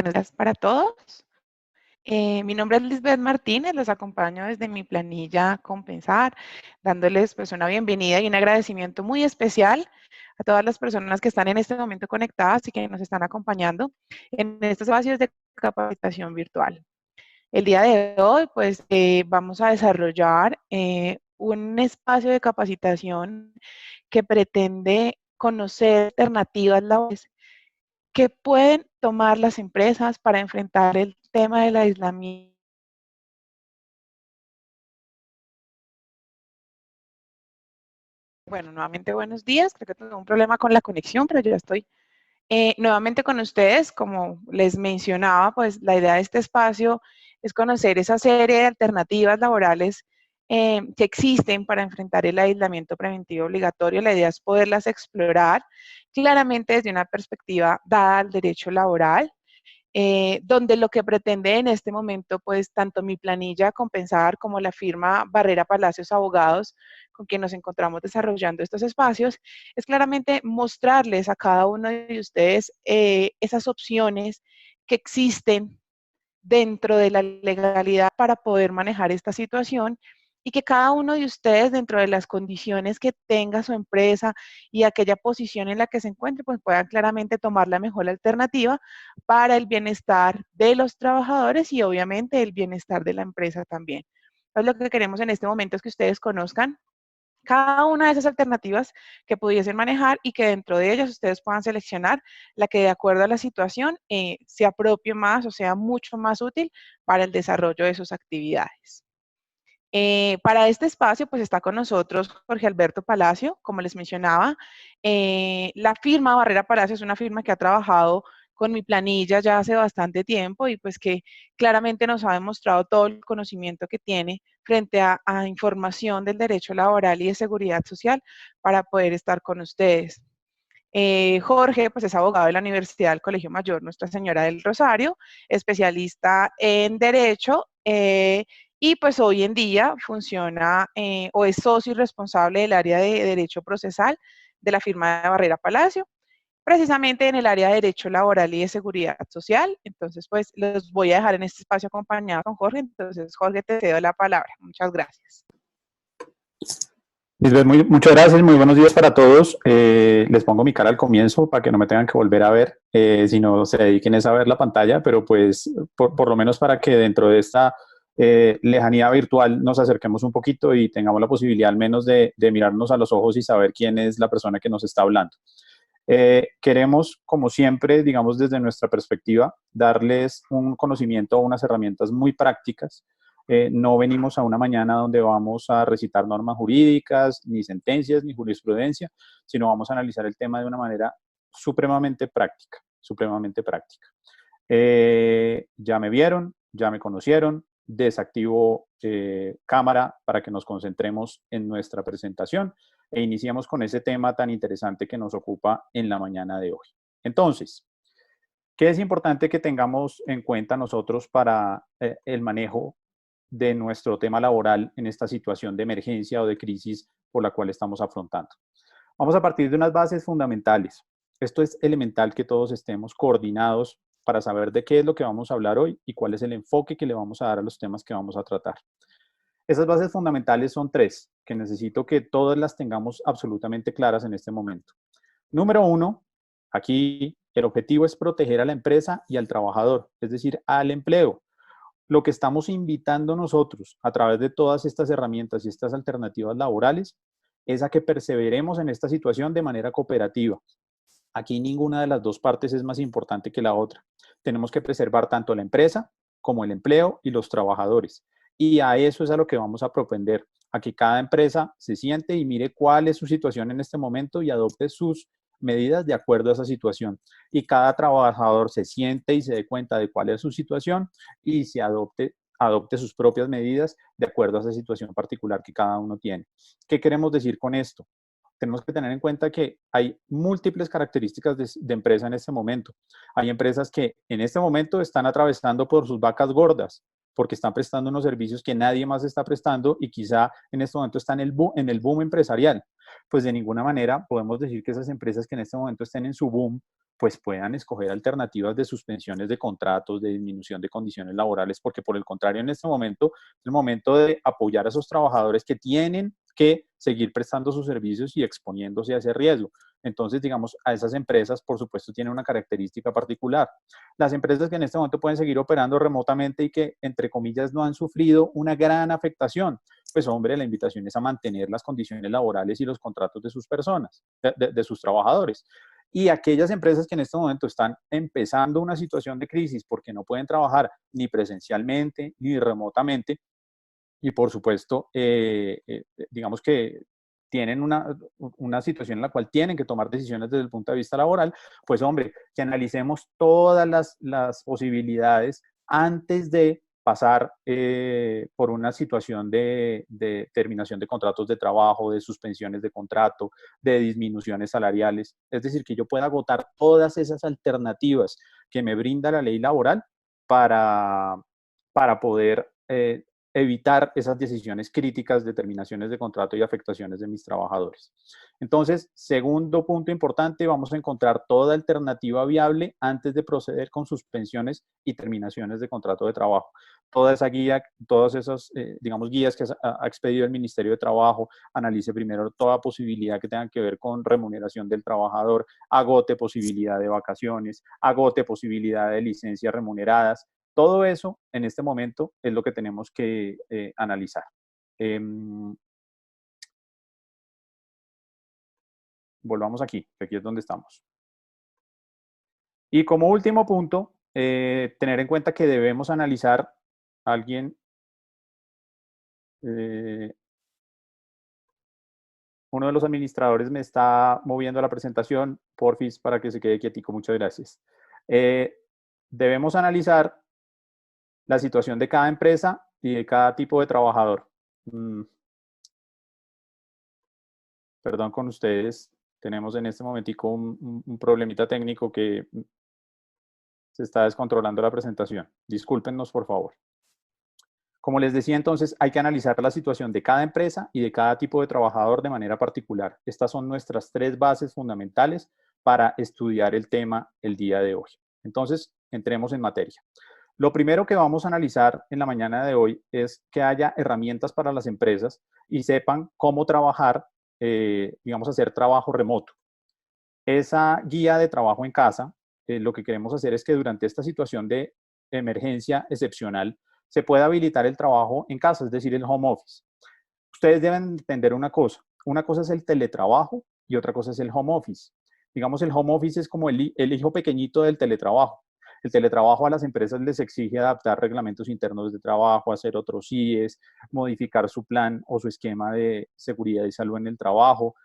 buenos días para todos. Mi nombre es Lisbeth Martínez, los acompaño desde mi planilla Compensar, dándoles pues una bienvenida y un agradecimiento muy especial a todas las personas que están en este momento conectadas y que nos están acompañando en estos espacios de capacitación virtual. El día de hoy pues vamos a desarrollar un espacio de capacitación que pretende conocer alternativas laborales que pueden tomar las empresas para enfrentar el tema del aislamiento. Bueno, nuevamente buenos días. Creo que tengo un problema con la conexión, pero ya estoy nuevamente con ustedes. Como les mencionaba, pues la idea de este espacio es conocer esa serie de alternativas laborales que existen para enfrentar el aislamiento preventivo obligatorio. La idea es poderlas explorar claramente desde una perspectiva dada al derecho laboral, donde lo que pretende en este momento, pues tanto mi planilla Compensar como la firma Barrera Palacios Abogados, con quien nos encontramos desarrollando estos espacios, es claramente mostrarles a cada uno de ustedes esas opciones que existen dentro de la legalidad para poder manejar esta situación y que cada uno de ustedes dentro de las condiciones que tenga su empresa y aquella posición en la que se encuentre, pues puedan claramente tomar la mejor alternativa para el bienestar de los trabajadores y obviamente el bienestar de la empresa también. Entonces, lo que queremos en este momento es que ustedes conozcan cada una de esas alternativas que pudiesen manejar y que dentro de ellas ustedes puedan seleccionar la que de acuerdo a la situación se apropie más o sea mucho más útil para el desarrollo de sus actividades. Para este espacio, pues está con nosotros Jorge Alberto Palacio, como les mencionaba. La firma Barrera Palacio es una firma que ha trabajado con mi planilla ya hace bastante tiempo y pues que claramente nos ha demostrado todo el conocimiento que tiene frente a información del derecho laboral y de seguridad social para poder estar con ustedes. Jorge, pues es abogado de la Universidad del Colegio Mayor Nuestra Señora del Rosario, especialista en Derecho, y pues hoy en día funciona o es socio y responsable del área de Derecho Procesal de la firma de Barrera Palacio, precisamente en el área de Derecho Laboral y de Seguridad Social. Entonces, pues los voy a dejar en este espacio acompañado con Jorge. Entonces, Jorge, te cedo la palabra. Muchas gracias. Lisbeth, muchas gracias, muy buenos días para todos. Les pongo mi cara al comienzo para que no me tengan que volver a ver, sino se dediquen a ver la pantalla, pero pues por lo menos para que dentro de esta lejanía virtual nos acerquemos un poquito y tengamos la posibilidad al menos de mirarnos a los ojos y saber quién es la persona que nos está hablando. Queremos, como siempre, digamos desde nuestra perspectiva, darles un conocimiento o unas herramientas muy prácticas. No venimos a una mañana donde vamos a recitar normas jurídicas, ni sentencias, ni jurisprudencia, sino vamos a analizar el tema de una manera supremamente práctica, supremamente práctica. Ya me vieron, ya me conocieron, desactivo cámara para que nos concentremos en nuestra presentación e iniciamos con ese tema tan interesante que nos ocupa en la mañana de hoy. Entonces, ¿qué es importante que tengamos en cuenta nosotros para el manejo de nuestro tema laboral en esta situación de emergencia o de crisis por la cual estamos afrontando? Vamos a partir de unas bases fundamentales. Esto es elemental que todos estemos coordinados para saber de qué es lo que vamos a hablar hoy y cuál es el enfoque que le vamos a dar a los temas que vamos a tratar. Esas bases fundamentales son tres, que necesito que todas las tengamos absolutamente claras en este momento. Número uno, aquí el objetivo es proteger a la empresa y al trabajador, es decir, al empleo. Lo que estamos invitando nosotros a través de todas estas herramientas y estas alternativas laborales es a que perseveremos en esta situación de manera cooperativa. Aquí ninguna de las dos partes es más importante que la otra. Tenemos que preservar tanto la empresa como el empleo y los trabajadores. Y a eso es a lo que vamos a propender, a que cada empresa se siente y mire cuál es su situación en este momento y adopte sus medidas de acuerdo a esa situación. Y cada trabajador se siente y se dé cuenta de cuál es su situación y se adopte sus propias medidas de acuerdo a esa situación particular que cada uno tiene. ¿Qué queremos decir con esto? Tenemos que tener en cuenta que hay múltiples características de empresa en este momento. Hay empresas que en este momento están atravesando por sus vacas gordas, porque están prestando unos servicios que nadie más está prestando y quizá en este momento están en el boom empresarial. Pues de ninguna manera podemos decir que esas empresas que en este momento estén en su boom pues puedan escoger alternativas de suspensiones de contratos, de disminución de condiciones laborales, porque por el contrario, en este momento es el momento de apoyar a esos trabajadores que tienen que seguir prestando sus servicios y exponiéndose a ese riesgo. Entonces, digamos, a esas empresas, por supuesto, tienen una característica particular. Las empresas que en este momento pueden seguir operando remotamente y que, entre comillas, no han sufrido una gran afectación, pues, hombre, la invitación es a mantener las condiciones laborales y los contratos de sus personas, de sus trabajadores. Y aquellas empresas que en este momento están empezando una situación de crisis porque no pueden trabajar ni presencialmente ni remotamente, y por supuesto, digamos que tienen una situación en la cual tienen que tomar decisiones desde el punto de vista laboral, pues hombre, que analicemos todas las posibilidades antes de pasar por una situación de terminación de contratos de trabajo, de suspensiones de contrato, de disminuciones salariales. Es decir, que yo pueda agotar todas esas alternativas que me brinda la ley laboral para, para poder evitar esas decisiones críticas, determinaciones de contrato y afectaciones de mis trabajadores. Entonces, segundo punto importante, vamos a encontrar toda alternativa viable antes de proceder con suspensiones y terminaciones de contrato de trabajo. Toda esa guía, todas esas, digamos, guías que ha expedido el Ministerio de Trabajo, analice primero toda posibilidad que tenga que ver con remuneración del trabajador, agote posibilidad de vacaciones, agote posibilidad de licencias remuneradas. Todo eso en este momento es lo que tenemos que analizar. Volvamos aquí, que aquí es donde estamos. Y como último punto, tener en cuenta que debemos analizar alguien, uno de los administradores me está moviendo la presentación, porfis, para que se quede quietico, muchas gracias. Debemos analizar la situación de cada empresa y de cada tipo de trabajador. Perdón con ustedes, tenemos en este momentico un problemita técnico que se está descontrolando la presentación. Discúlpenos, por favor. Como les decía, entonces, hay que analizar la situación de cada empresa y de cada tipo de trabajador de manera particular. Estas son nuestras 3 bases fundamentales para estudiar el tema el día de hoy. Entonces, entremos en materia. Lo primero que vamos a analizar en la mañana de hoy es que haya herramientas para las empresas y sepan cómo trabajar, digamos, hacer trabajo remoto. Esa guía de trabajo en casa, lo que queremos hacer es que durante esta situación de emergencia excepcional se pueda habilitar el trabajo en casa, es decir, el home office. Ustedes deben entender una cosa es el teletrabajo y otra cosa es el home office. Digamos, el home office es como el hijo pequeñito del teletrabajo. El teletrabajo a las empresas les exige adaptar reglamentos internos de trabajo, hacer otros CIEs, modificar su plan o su esquema de seguridad y salud en el trabajo,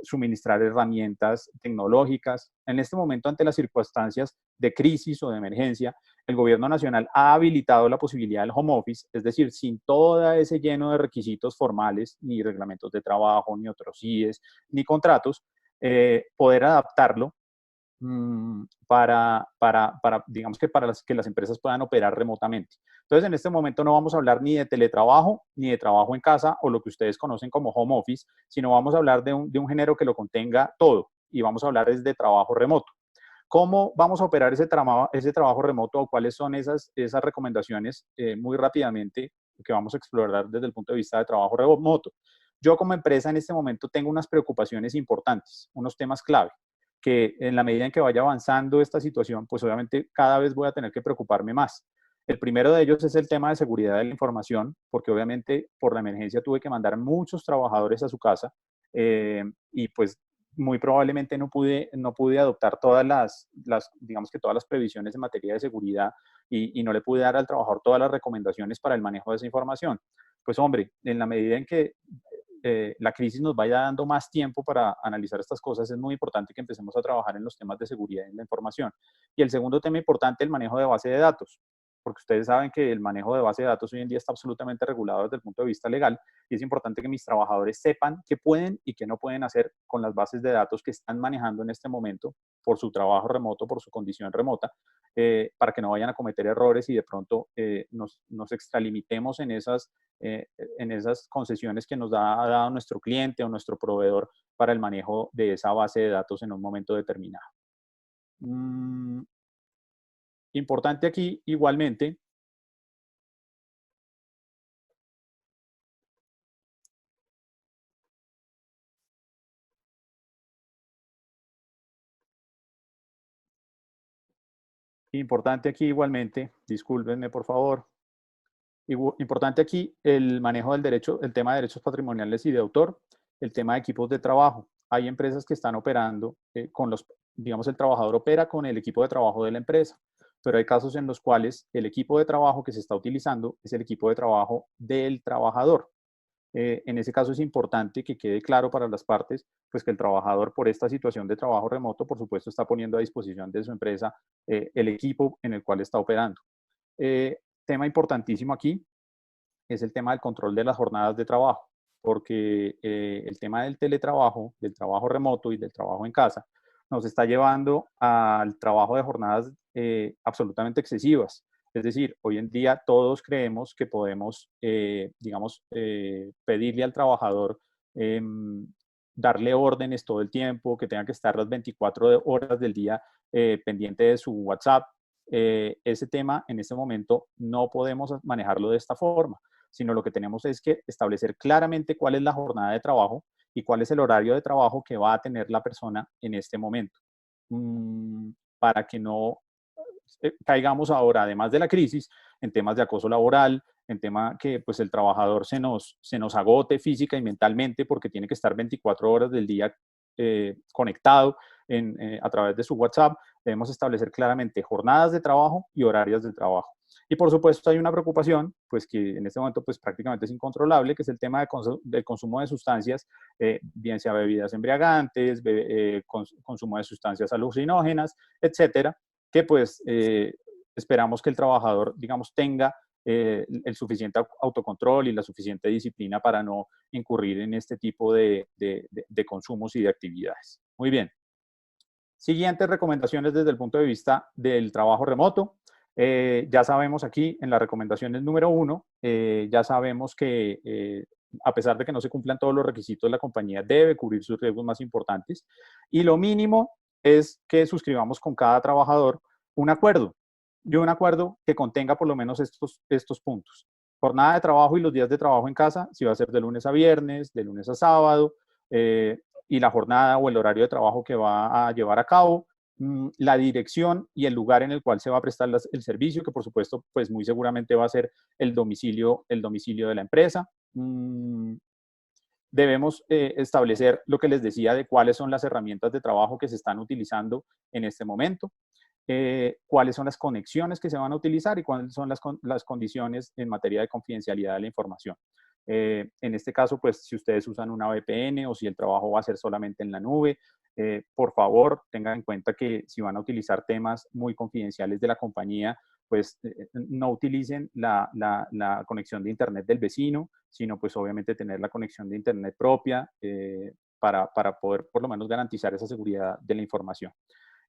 suministrar herramientas tecnológicas. En este momento, ante las circunstancias de crisis o de emergencia, el gobierno nacional ha habilitado la posibilidad del home office, es decir, sin todo ese lleno de requisitos formales, ni reglamentos de trabajo, ni otros CIEs, ni contratos, poder adaptarlo digamos que para que las empresas puedan operar remotamente. Entonces, en este momento no vamos a hablar ni de teletrabajo, ni de trabajo en casa, o lo que ustedes conocen como home office, sino vamos a hablar de un género que lo contenga todo, y vamos a hablar es de trabajo remoto. ¿Cómo vamos a operar ese trabajo remoto o cuáles son esas recomendaciones muy rápidamente que vamos a explorar desde el punto de vista de trabajo remoto? Yo como empresa en este momento tengo unas preocupaciones importantes, unos temas clave, que en la medida en que vaya avanzando esta situación, pues obviamente cada vez voy a tener que preocuparme más. El primero de ellos es el tema de seguridad de la información, porque obviamente por la emergencia tuve que mandar muchos trabajadores a su casa y pues muy probablemente no pude adoptar digamos que todas las previsiones en materia de seguridad y no le pude dar al trabajador todas las recomendaciones para el manejo de esa información. Pues hombre, en la medida en que la crisis nos vaya dando más tiempo para analizar estas cosas, es muy importante que empecemos a trabajar en los temas de seguridad en la información. Y el segundo tema importante, el manejo de base de datos, porque ustedes saben que el manejo de base de datos hoy en día está absolutamente regulado desde el punto de vista legal y es importante que mis trabajadores sepan qué pueden y qué no pueden hacer con las bases de datos que están manejando en este momento por su trabajo remoto, por su condición remota, para que no vayan a cometer errores y de pronto nos extralimitemos en esas concesiones que nos ha dado nuestro cliente o nuestro proveedor para el manejo de esa base de datos en un momento determinado. Mm, Importante aquí igualmente, discúlpenme por favor, importante aquí el manejo del derecho, el tema de derechos patrimoniales y de autor, el tema de equipos de trabajo. Hay empresas que están operando con los, digamos, el trabajador opera con el equipo de trabajo de la empresa, pero hay casos en los cuales el equipo de trabajo que se está utilizando es el equipo de trabajo del trabajador. En ese caso es importante que quede claro para las partes, pues que el trabajador por esta situación de trabajo remoto, por supuesto, está poniendo a disposición de su empresa el equipo en el cual está operando. Tema importantísimo aquí es el tema del control de las jornadas de trabajo, porque el tema del teletrabajo, del trabajo remoto y del trabajo en casa, nos está llevando al trabajo de jornadas absolutamente excesivas. Es decir, hoy en día todos creemos que podemos, digamos, pedirle al trabajador darle órdenes todo el tiempo, que tenga que estar las 24 horas del día pendiente de su WhatsApp. Ese tema en este momento no podemos manejarlo de esta forma, sino lo que tenemos es que establecer claramente cuál es la jornada de trabajo y cuál es el horario de trabajo que va a tener la persona en este momento. Para que no caigamos ahora, además de la crisis, en temas de acoso laboral, en tema que pues el trabajador se nos agote física y mentalmente porque tiene que estar 24 horas del día conectado a través de su WhatsApp. Debemos establecer claramente jornadas de trabajo y horarios de trabajo. Y por supuesto hay una preocupación, pues que en este momento pues prácticamente es incontrolable, que es el tema del consumo de sustancias, bien sea bebidas embriagantes, consumo de sustancias alucinógenas, etcétera, que pues esperamos que el trabajador, digamos, tenga el suficiente autocontrol y la suficiente disciplina para no incurrir en este tipo de consumos y de actividades. Muy bien. Siguientes recomendaciones desde el punto de vista del trabajo remoto. Ya sabemos aquí en las recomendaciones número 1, ya sabemos que a pesar de que no se cumplan todos los requisitos, la compañía debe cubrir sus riesgos más importantes y lo mínimo es que suscribamos con cada trabajador un acuerdo y un acuerdo que contenga por lo menos estos puntos. Jornada de trabajo y los días de trabajo en casa, si va a ser de lunes a viernes, de lunes a sábado, y la jornada o el horario de trabajo que va a llevar a cabo, la dirección y el lugar en el cual se va a prestar el servicio, que por supuesto, pues muy seguramente va a ser el domicilio de la empresa. Debemos establecer lo que les decía de cuáles son las herramientas de trabajo que se están utilizando en este momento, cuáles son las conexiones que se van a utilizar y cuáles son las condiciones en materia de confidencialidad de la información. En este caso, pues si ustedes usan una VPN o si el trabajo va a ser solamente en la nube, por favor tengan en cuenta que si van a utilizar temas muy confidenciales de la compañía, pues no utilicen la conexión de internet del vecino, sino pues obviamente tener la conexión de internet propia para poder por lo menos garantizar esa seguridad de la información.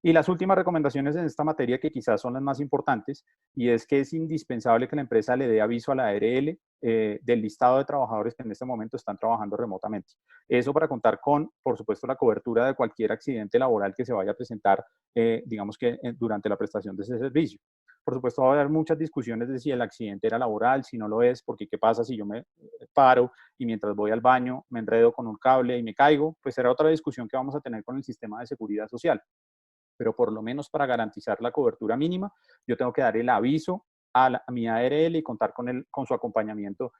Y las últimas recomendaciones en esta materia, que quizás son las más importantes, y es que es indispensable que la empresa le dé aviso a la ARL del listado de trabajadores que en este momento están trabajando remotamente. Eso para contar con, por supuesto, la cobertura de cualquier accidente laboral que se vaya a presentar, digamos que durante la prestación de ese servicio. Por supuesto, va a haber muchas discusiones de si el accidente era laboral, si no lo es, porque qué pasa si yo me paro y mientras voy al baño me enredo con un cable y me caigo, pues será otra discusión que vamos a tener con el sistema de seguridad social. Pero por lo menos para garantizar la cobertura mínima, yo tengo que dar el aviso a mi ARL y contar con su acompañamiento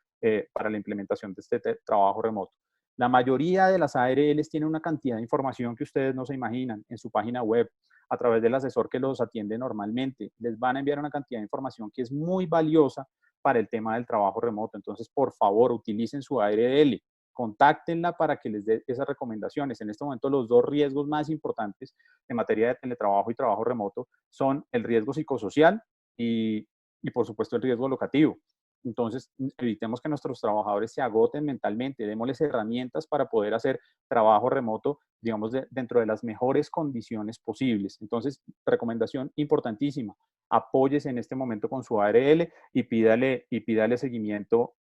para la implementación de este trabajo remoto. La mayoría de las ARLs tienen una cantidad de información que ustedes no se imaginan en su página web, a través del asesor que los atiende normalmente. Les van a enviar una cantidad de información que es muy valiosa para el tema del trabajo remoto. Entonces, por favor, utilicen su ARL, contáctenla para que les dé esas recomendaciones. En este momento, los dos riesgos más importantes en materia de teletrabajo y trabajo remoto son el riesgo psicosocial y por supuesto, el riesgo locativo. Entonces, evitemos que nuestros trabajadores se agoten mentalmente, démosles herramientas para poder hacer trabajo remoto, digamos, dentro de las mejores condiciones posibles. Entonces, recomendación importantísima, apóyese en este momento con su ARL y pídale seguimiento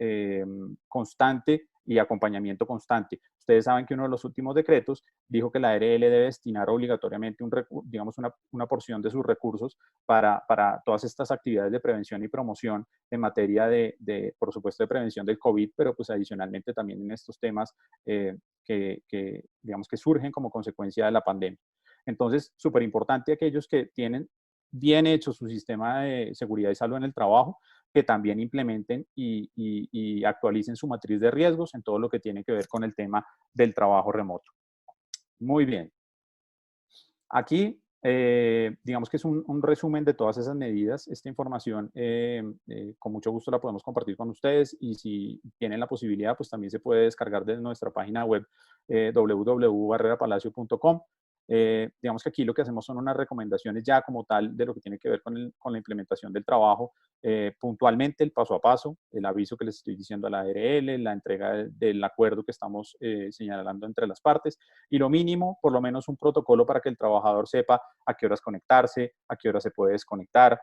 constante y acompañamiento constante. Ustedes saben que uno de los últimos decretos dijo que la ARL debe destinar obligatoriamente digamos una porción de sus recursos para todas estas actividades de prevención y promoción en materia por supuesto, de prevención del COVID, pero pues adicionalmente también en estos temas digamos que surgen como consecuencia de la pandemia. Entonces, súper importante aquellos que tienen bien hecho su sistema de seguridad y salud en el trabajo, que también implementen y actualicen su matriz de riesgos en todo lo que tiene que ver con el tema del trabajo remoto. Muy bien. Aquí, digamos que es un resumen de todas esas medidas. Esta información, con mucho gusto la podemos compartir con ustedes y si tienen la posibilidad, pues también se puede descargar de nuestra página web www.barrerapalacio.com. Digamos que aquí lo que hacemos son unas recomendaciones ya como tal de lo que tiene que ver con la implementación del trabajo, puntualmente el paso a paso, el aviso que les estoy diciendo a la ARL, la entrega del acuerdo que estamos señalando entre las partes y lo mínimo, por lo menos un protocolo para que el trabajador sepa a qué horas conectarse, a qué horas se puede desconectar,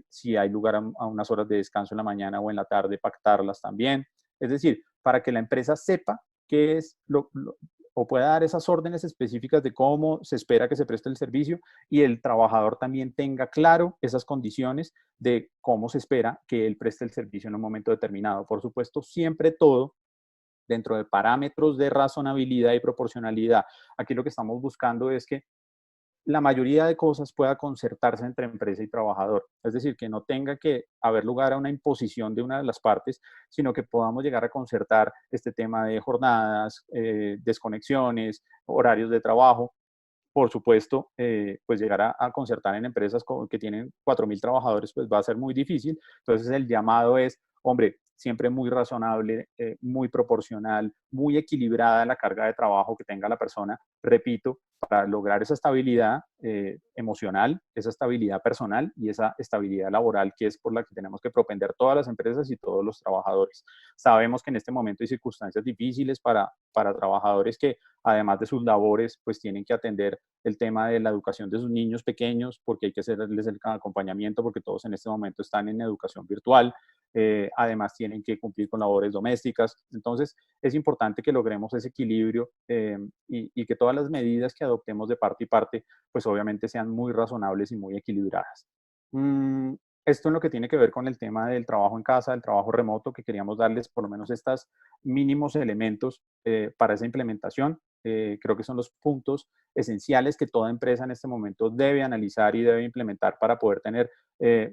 si hay lugar a unas horas de descanso en la mañana o en la tarde, pactarlas también. Es decir, para que la empresa sepa qué es o pueda dar esas órdenes específicas de cómo se espera que se preste el servicio y el trabajador también tenga claro esas condiciones de cómo se espera que él preste el servicio en un momento determinado. Por supuesto, siempre todo dentro de parámetros de razonabilidad y proporcionalidad. Aquí lo que estamos buscando es que la mayoría de cosas pueda concertarse entre empresa y trabajador. Es decir, que no tenga que haber lugar a una imposición de una de las partes, sino que podamos llegar a concertar este tema de jornadas, desconexiones, horarios de trabajo. Por supuesto, pues llegar a concertar en empresas que tienen 4.000 trabajadores, pues va a ser muy difícil. Entonces el llamado es, hombre, siempre muy razonable, muy proporcional, muy equilibrada la carga de trabajo que tenga la persona, repito, para lograr esa estabilidad emocional, esa estabilidad personal y esa estabilidad laboral que es por la que tenemos que propender todas las empresas y todos los trabajadores. Sabemos que en este momento hay circunstancias difíciles para trabajadores que además de sus labores, pues tienen que atender el tema de la educación de sus niños pequeños, porque hay que hacerles el acompañamiento, porque todos en este momento están en educación virtual. Además tienen que cumplir con labores domésticas. Entonces, es importante que logremos ese equilibrio y que todas las medidas que adoptemos de parte y parte, pues obviamente sean muy razonables y muy equilibradas. Esto en lo que tiene que ver con el tema del trabajo en casa, del trabajo remoto, que queríamos darles por lo menos estos mínimos elementos para esa implementación. Creo que son los puntos esenciales que toda empresa en este momento debe analizar y debe implementar para poder tener,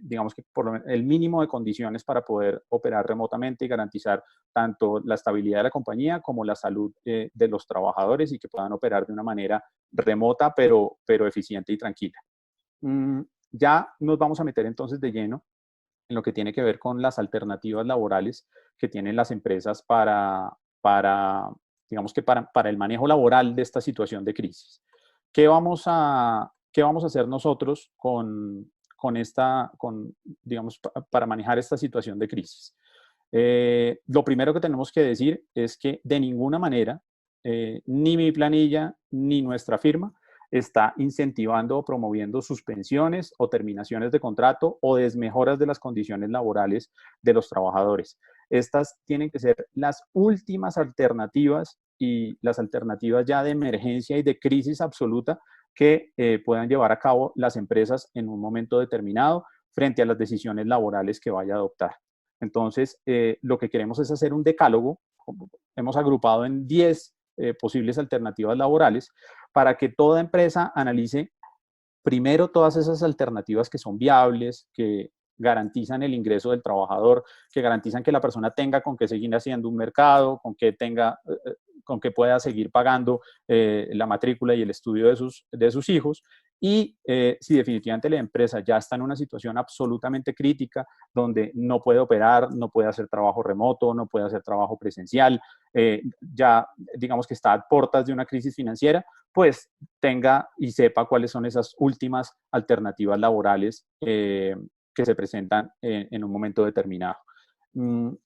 digamos que por lo menos el mínimo de condiciones para poder operar remotamente y garantizar tanto la estabilidad de la compañía como la salud de los trabajadores y que puedan operar de una manera remota, pero eficiente y tranquila. Ya nos vamos a meter entonces de lleno en lo que tiene que ver con las alternativas laborales que tienen las empresas digamos que para el manejo laboral de esta situación de crisis. ¿Qué vamos a hacer nosotros digamos, para manejar esta situación de crisis? Lo primero que tenemos que decir es que de ninguna manera, ni mi planilla, ni nuestra firma, está incentivando o promoviendo suspensiones o terminaciones de contrato o desmejoras de las condiciones laborales de los trabajadores. Estas tienen que ser las últimas alternativas y las alternativas ya de emergencia y de crisis absoluta que puedan llevar a cabo las empresas en un momento determinado frente a las decisiones laborales que vaya a adoptar. Entonces, lo que queremos es hacer un decálogo. Hemos agrupado en 10 posibles alternativas laborales para que toda empresa analice primero todas esas alternativas que son viables, que garantizan el ingreso del trabajador, que garantizan que la persona tenga con qué seguir haciendo un mercado, con que pueda seguir pagando la matrícula y el estudio de sus hijos. Y si definitivamente la empresa ya está en una situación absolutamente crítica, donde no puede operar, no puede hacer trabajo remoto, no puede hacer trabajo presencial, ya digamos que está a puertas de una crisis financiera, pues tenga y sepa cuáles son esas últimas alternativas laborales que se presentan en un momento determinado.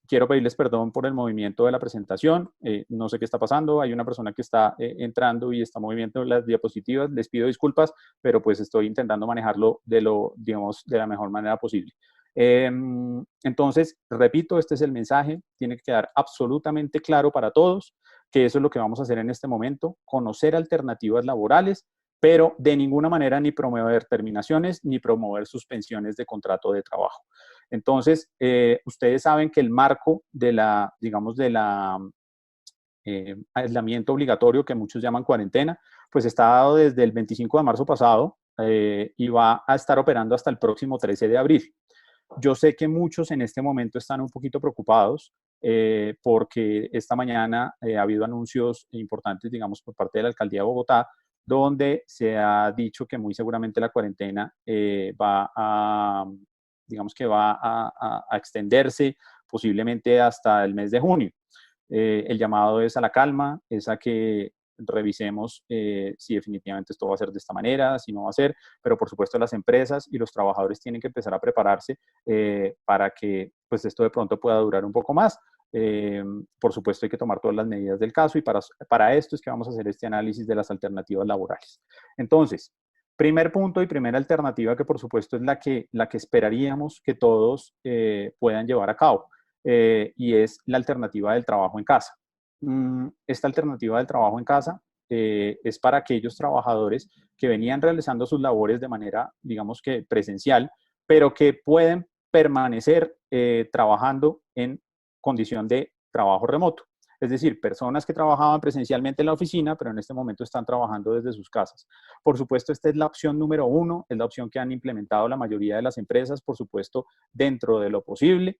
Quiero pedirles perdón por el movimiento de la presentación. No sé qué está pasando. Hay una persona que está entrando y está moviendo las diapositivas. Les pido disculpas, pero pues estoy intentando manejarlo digamos, de la mejor manera posible. Entonces, repito, este es el mensaje, tiene que quedar absolutamente claro para todos que eso es lo que vamos a hacer en este momento, conocer alternativas laborales, pero de ninguna manera ni promover terminaciones ni promover suspensiones de contrato de trabajo. Entonces, ustedes saben que el marco de la, digamos, de la aislamiento obligatorio que muchos llaman cuarentena, pues está dado desde el 25 de marzo pasado y va a estar operando hasta el próximo 13 de abril. Yo sé que muchos en este momento están un poquito preocupados porque esta mañana ha habido anuncios importantes, digamos, por parte de la Alcaldía de Bogotá, donde se ha dicho que muy seguramente la cuarentena va a, digamos que va a extenderse posiblemente hasta el mes de junio. El llamado es a la calma, es a que revisemos si definitivamente esto va a ser de esta manera, si no va a ser, pero por supuesto las empresas y los trabajadores tienen que empezar a prepararse para que pues esto de pronto pueda durar un poco más. Por supuesto hay que tomar todas las medidas del caso y para esto es que vamos a hacer este análisis de las alternativas laborales. Entonces, primer punto y primera alternativa que por supuesto es la que esperaríamos que todos puedan llevar a cabo y es la alternativa del trabajo en casa. Esta alternativa del trabajo en casa es para aquellos trabajadores que venían realizando sus labores de manera, digamos que presencial, pero que pueden permanecer trabajando en condición de trabajo remoto. Es decir, personas que trabajaban presencialmente en la oficina, pero en este momento están trabajando desde sus casas. Por supuesto, esta es la opción número uno, es la opción que han implementado la mayoría de las empresas, por supuesto, dentro de lo posible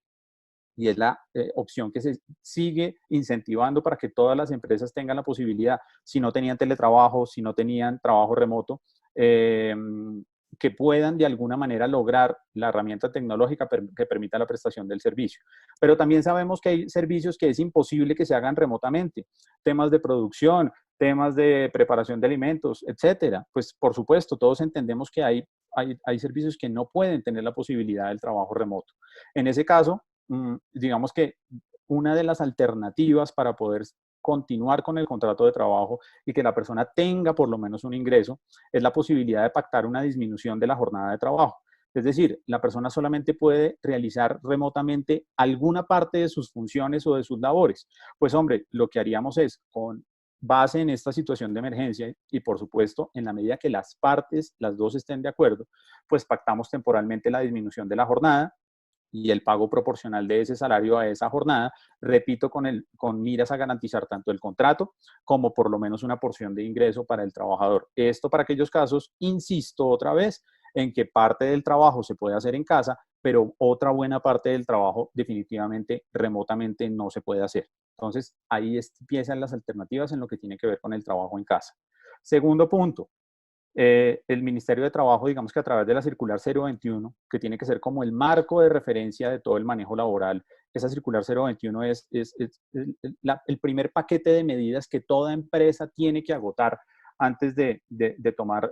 y es la opción que se sigue incentivando para que todas las empresas tengan la posibilidad, si no tenían teletrabajo, si no tenían trabajo remoto, que puedan de alguna manera lograr la herramienta tecnológica que permita la prestación del servicio. Pero también sabemos que hay servicios que es imposible que se hagan remotamente, temas de producción, temas de preparación de alimentos, etcétera. Pues por supuesto, todos entendemos que hay servicios que no pueden tener la posibilidad del trabajo remoto. En ese caso, digamos que una de las alternativas para poder continuar con el contrato de trabajo y que la persona tenga por lo menos un ingreso es la posibilidad de pactar una disminución de la jornada de trabajo. Es decir, la persona solamente puede realizar remotamente alguna parte de sus funciones o de sus labores. Pues hombre, lo que haríamos es con base en esta situación de emergencia y por supuesto en la medida que las partes, las dos estén de acuerdo, pues pactamos temporalmente la disminución de la jornada y el pago proporcional de ese salario a esa jornada, repito, con miras a garantizar tanto el contrato como por lo menos una porción de ingreso para el trabajador. Esto para aquellos casos, insisto otra vez, en que parte del trabajo se puede hacer en casa, pero otra buena parte del trabajo definitivamente remotamente no se puede hacer. Entonces, ahí empiezan las alternativas en lo que tiene que ver con el trabajo en casa. Segundo punto, el Ministerio de Trabajo, digamos que a través de la circular 021, que tiene que ser como el marco de referencia de todo el manejo laboral, esa circular 021 es el primer paquete de medidas que toda empresa tiene que agotar antes de tomar,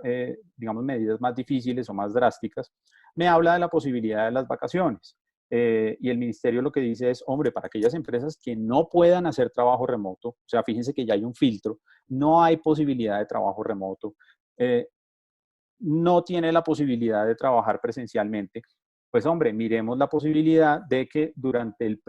digamos, medidas más difíciles o más drásticas, me habla de la posibilidad de las vacaciones. Y el ministerio lo que dice es, hombre, para aquellas empresas que no puedan hacer trabajo remoto, o sea, fíjense que ya hay un filtro, no hay posibilidad de trabajo remoto, eh, no tiene la posibilidad de trabajar presencialmente, pues hombre, miremos la posibilidad de que durante el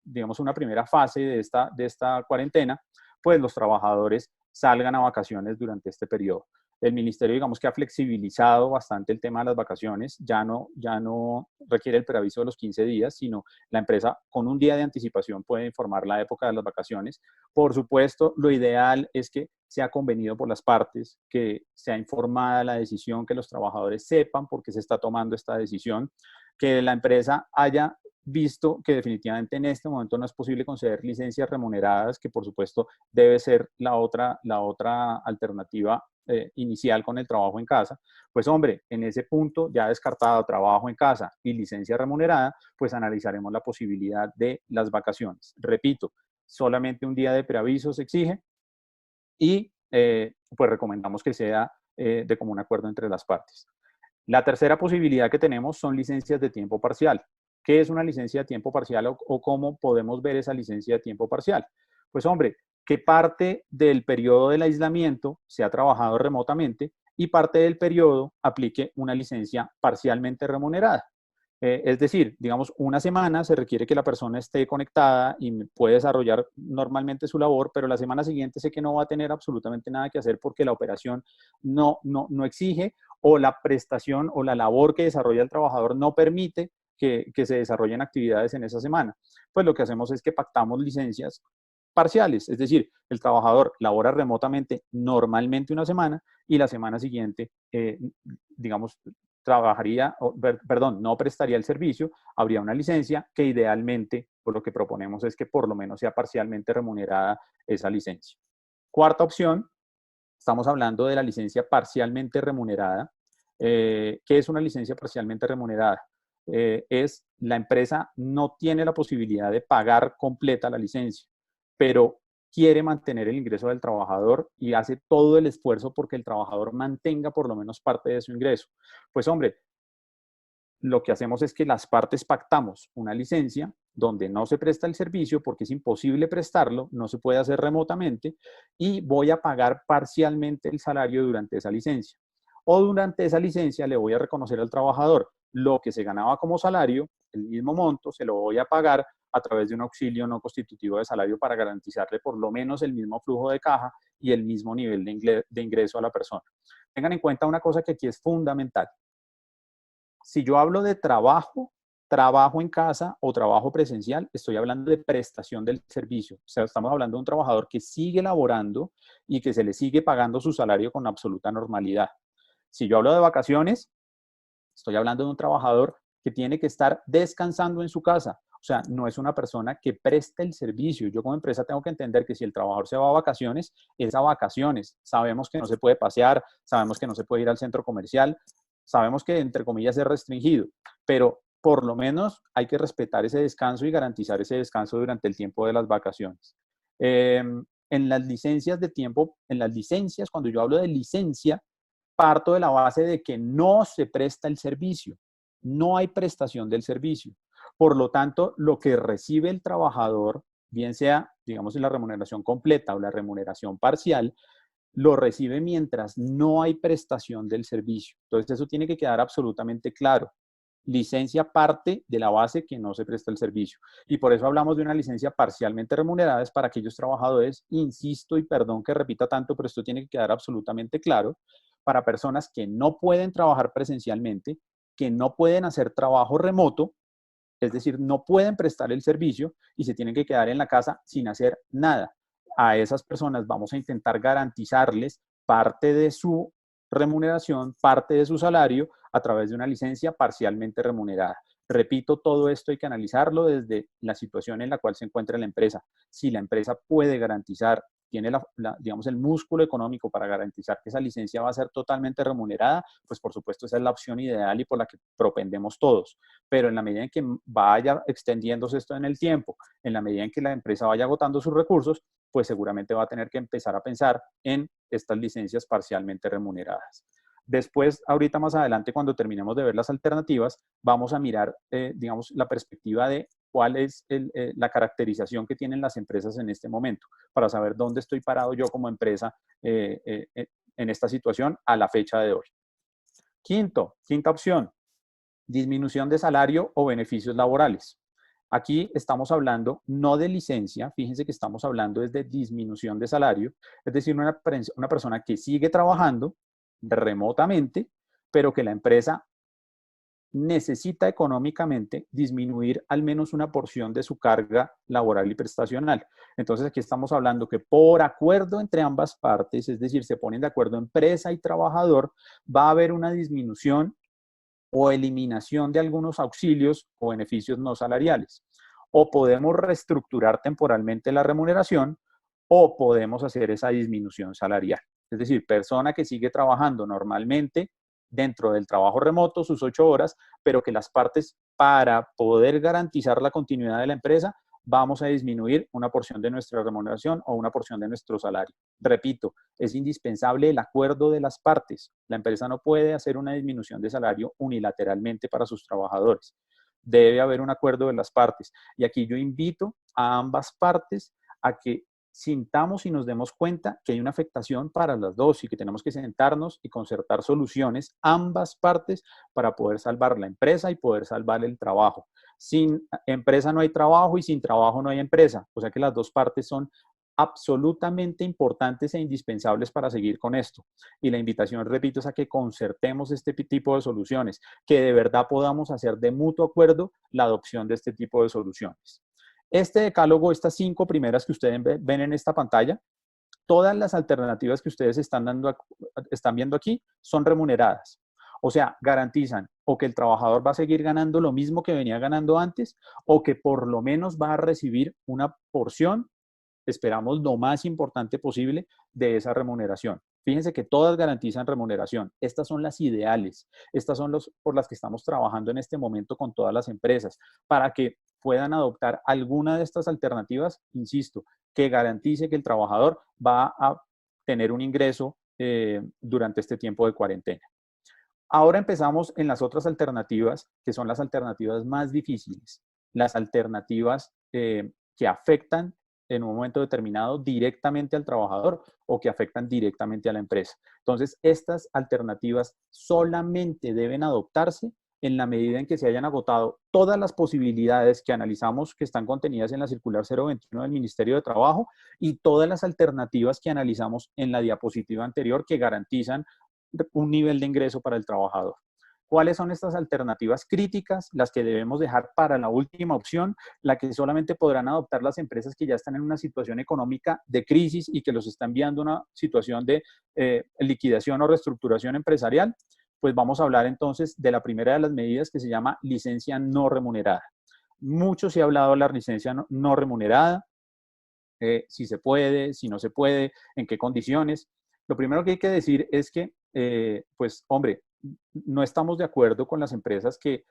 digamos, una primera fase de esta cuarentena, pues los trabajadores salgan a vacaciones durante este periodo. El ministerio, digamos que ha flexibilizado bastante el tema de las vacaciones, ya no requiere el preaviso de los 15 días, sino la empresa con un día de anticipación puede informar la época de las vacaciones. Por supuesto, lo ideal es que sea convenido por las partes, que sea informada la decisión, que los trabajadores sepan por qué se está tomando esta decisión, que la empresa haya visto que definitivamente en este momento no es posible conceder licencias remuneradas, que por supuesto debe ser la otra alternativa inicial con el trabajo en casa, pues hombre, en ese punto ya descartado trabajo en casa y licencia remunerada, pues analizaremos la posibilidad de las vacaciones. Repito, solamente un día de preaviso se exige y pues recomendamos que sea de común acuerdo entre las partes. La tercera posibilidad que tenemos son licencias de tiempo parcial. ¿Qué es una licencia de tiempo parcial o cómo podemos ver esa licencia de tiempo parcial? Pues hombre, que parte del periodo del aislamiento se ha trabajado remotamente y parte del periodo aplique una licencia parcialmente remunerada. Es decir, digamos, una semana se requiere que la persona esté conectada y puede desarrollar normalmente su labor, pero la semana siguiente sé que no va a tener absolutamente nada que hacer porque la operación no exige o la prestación o la labor que desarrolla el trabajador no permite que se desarrollen actividades en esa semana. Pues lo que hacemos es que pactamos licencias parciales, es decir, el trabajador labora remotamente normalmente una semana y la semana siguiente, digamos, trabajaría, perdón, no prestaría el servicio, habría una licencia que idealmente, por lo que proponemos es que por lo menos sea parcialmente remunerada esa licencia. Cuarta opción, estamos hablando de la licencia parcialmente remunerada. ¿Qué es una licencia parcialmente remunerada? Es la empresa no tiene la posibilidad de pagar completa la licencia, pero quiere mantener el ingreso del trabajador y hace todo el esfuerzo porque el trabajador mantenga por lo menos parte de su ingreso. Pues hombre, lo que hacemos es que las partes pactamos una licencia donde no se presta el servicio porque es imposible prestarlo, no se puede hacer remotamente y voy a pagar parcialmente el salario durante esa licencia. O durante esa licencia le voy a reconocer al trabajador lo que se ganaba como salario, el mismo monto, se lo voy a pagar a través de un auxilio no constitutivo de salario para garantizarle por lo menos el mismo flujo de caja y el mismo nivel de ingreso a la persona. Tengan en cuenta una cosa que aquí es fundamental. Si yo hablo de trabajo, trabajo en casa o trabajo presencial, estoy hablando de prestación del servicio. O sea, estamos hablando de un trabajador que sigue laborando y que se le sigue pagando su salario con absoluta normalidad. Si yo hablo de vacaciones, estoy hablando de un trabajador que tiene que estar descansando en su casa. O sea, no es una persona que preste el servicio. Yo como empresa tengo que entender que si el trabajador se va a vacaciones, es a vacaciones. Sabemos que no se puede pasear, sabemos que no se puede ir al centro comercial, sabemos que entre comillas es restringido, pero por lo menos hay que respetar ese descanso y garantizar ese descanso durante el tiempo de las vacaciones. En las licencias de tiempo, en las licencias, cuando yo hablo de licencia, parto de la base de que no se presta el servicio, no hay prestación del servicio. Por lo tanto, lo que recibe el trabajador, bien sea, digamos, en la remuneración completa o la remuneración parcial, lo recibe mientras no hay prestación del servicio. Entonces, eso tiene que quedar absolutamente claro. Licencia parte de la base que no se presta el servicio. Y por eso hablamos de una licencia parcialmente remunerada, es para aquellos trabajadores, insisto y perdón que repita tanto, pero esto tiene que quedar absolutamente claro, para personas que no pueden trabajar presencialmente, que no pueden hacer trabajo remoto, es decir, no pueden prestar el servicio y se tienen que quedar en la casa sin hacer nada. A esas personas vamos a intentar garantizarles parte de su remuneración, parte de su salario a través de una licencia parcialmente remunerada. Repito, todo esto hay que analizarlo desde la situación en la cual se encuentra la empresa. Si la empresa puede garantizar, tiene digamos, el músculo económico para garantizar que esa licencia va a ser totalmente remunerada, pues por supuesto esa es la opción ideal y por la que propendemos todos. Pero en la medida en que vaya extendiéndose esto en el tiempo, en la medida en que la empresa vaya agotando sus recursos, pues seguramente va a tener que empezar a pensar en estas licencias parcialmente remuneradas. Después, ahorita más adelante, cuando terminemos de ver las alternativas, vamos a mirar, digamos, la perspectiva de cuál es la caracterización que tienen las empresas en este momento, para saber dónde estoy parado yo como empresa en esta situación a la fecha de hoy. Quinta opción, disminución de salario o beneficios laborales. Aquí estamos hablando no de licencia, fíjense que estamos hablando de disminución de salario, es decir, una persona que sigue trabajando remotamente, pero que la empresa necesita económicamente disminuir al menos una porción de su carga laboral y prestacional. Entonces aquí estamos hablando que por acuerdo entre ambas partes, es decir, se ponen de acuerdo empresa y trabajador, va a haber una disminución o eliminación de algunos auxilios o beneficios no salariales. O podemos reestructurar temporalmente la remuneración o podemos hacer esa disminución salarial. Es decir, persona que sigue trabajando normalmente dentro del trabajo remoto, sus 8 horas, pero que las partes para poder garantizar la continuidad de la empresa, vamos a disminuir una porción de nuestra remuneración o una porción de nuestro salario. Repito, es indispensable el acuerdo de las partes. La empresa no puede hacer una disminución de salario unilateralmente para sus trabajadores. Debe haber un acuerdo de las partes. Y aquí yo invito a ambas partes a que sintamos y nos demos cuenta que hay una afectación para las dos y que tenemos que sentarnos y concertar soluciones, ambas partes, para poder salvar la empresa y poder salvar el trabajo. Sin empresa no hay trabajo y sin trabajo no hay empresa. O sea que las dos partes son absolutamente importantes e indispensables para seguir con esto. Y la invitación, repito, es a que concertemos este tipo de soluciones, que de verdad podamos hacer de mutuo acuerdo la adopción de este tipo de soluciones. Este decálogo, estas 5 primeras que ustedes ven en esta pantalla, todas las alternativas que ustedes están viendo aquí son remuneradas. O sea, garantizan o que el trabajador va a seguir ganando lo mismo que venía ganando antes, o que por lo menos va a recibir una porción, esperamos lo más importante posible, de esa remuneración. Fíjense que todas garantizan remuneración. Estas son las ideales. Estas son por las que estamos trabajando en este momento con todas las empresas, para que puedan adoptar alguna de estas alternativas, insisto, que garantice que el trabajador va a tener un ingreso durante este tiempo de cuarentena. Ahora empezamos en las otras alternativas, que son las alternativas más difíciles, las alternativas que afectan en un momento determinado directamente al trabajador o que afectan directamente a la empresa. Entonces, estas alternativas solamente deben adoptarse en la medida en que se hayan agotado todas las posibilidades que analizamos que están contenidas en la circular 021 del Ministerio de Trabajo y todas las alternativas que analizamos en la diapositiva anterior que garantizan un nivel de ingreso para el trabajador. ¿Cuáles son estas alternativas críticas? Las que debemos dejar para la última opción, la que solamente podrán adoptar las empresas que ya están en una situación económica de crisis y que los están enviando a una situación de liquidación o reestructuración empresarial. Pues vamos a hablar entonces de la primera de las medidas, que se llama licencia no remunerada. Mucho se ha hablado de la licencia no remunerada, si se puede, si no se puede, en qué condiciones. Lo primero que hay que decir es que, pues, hombre, no estamos de acuerdo con las empresas que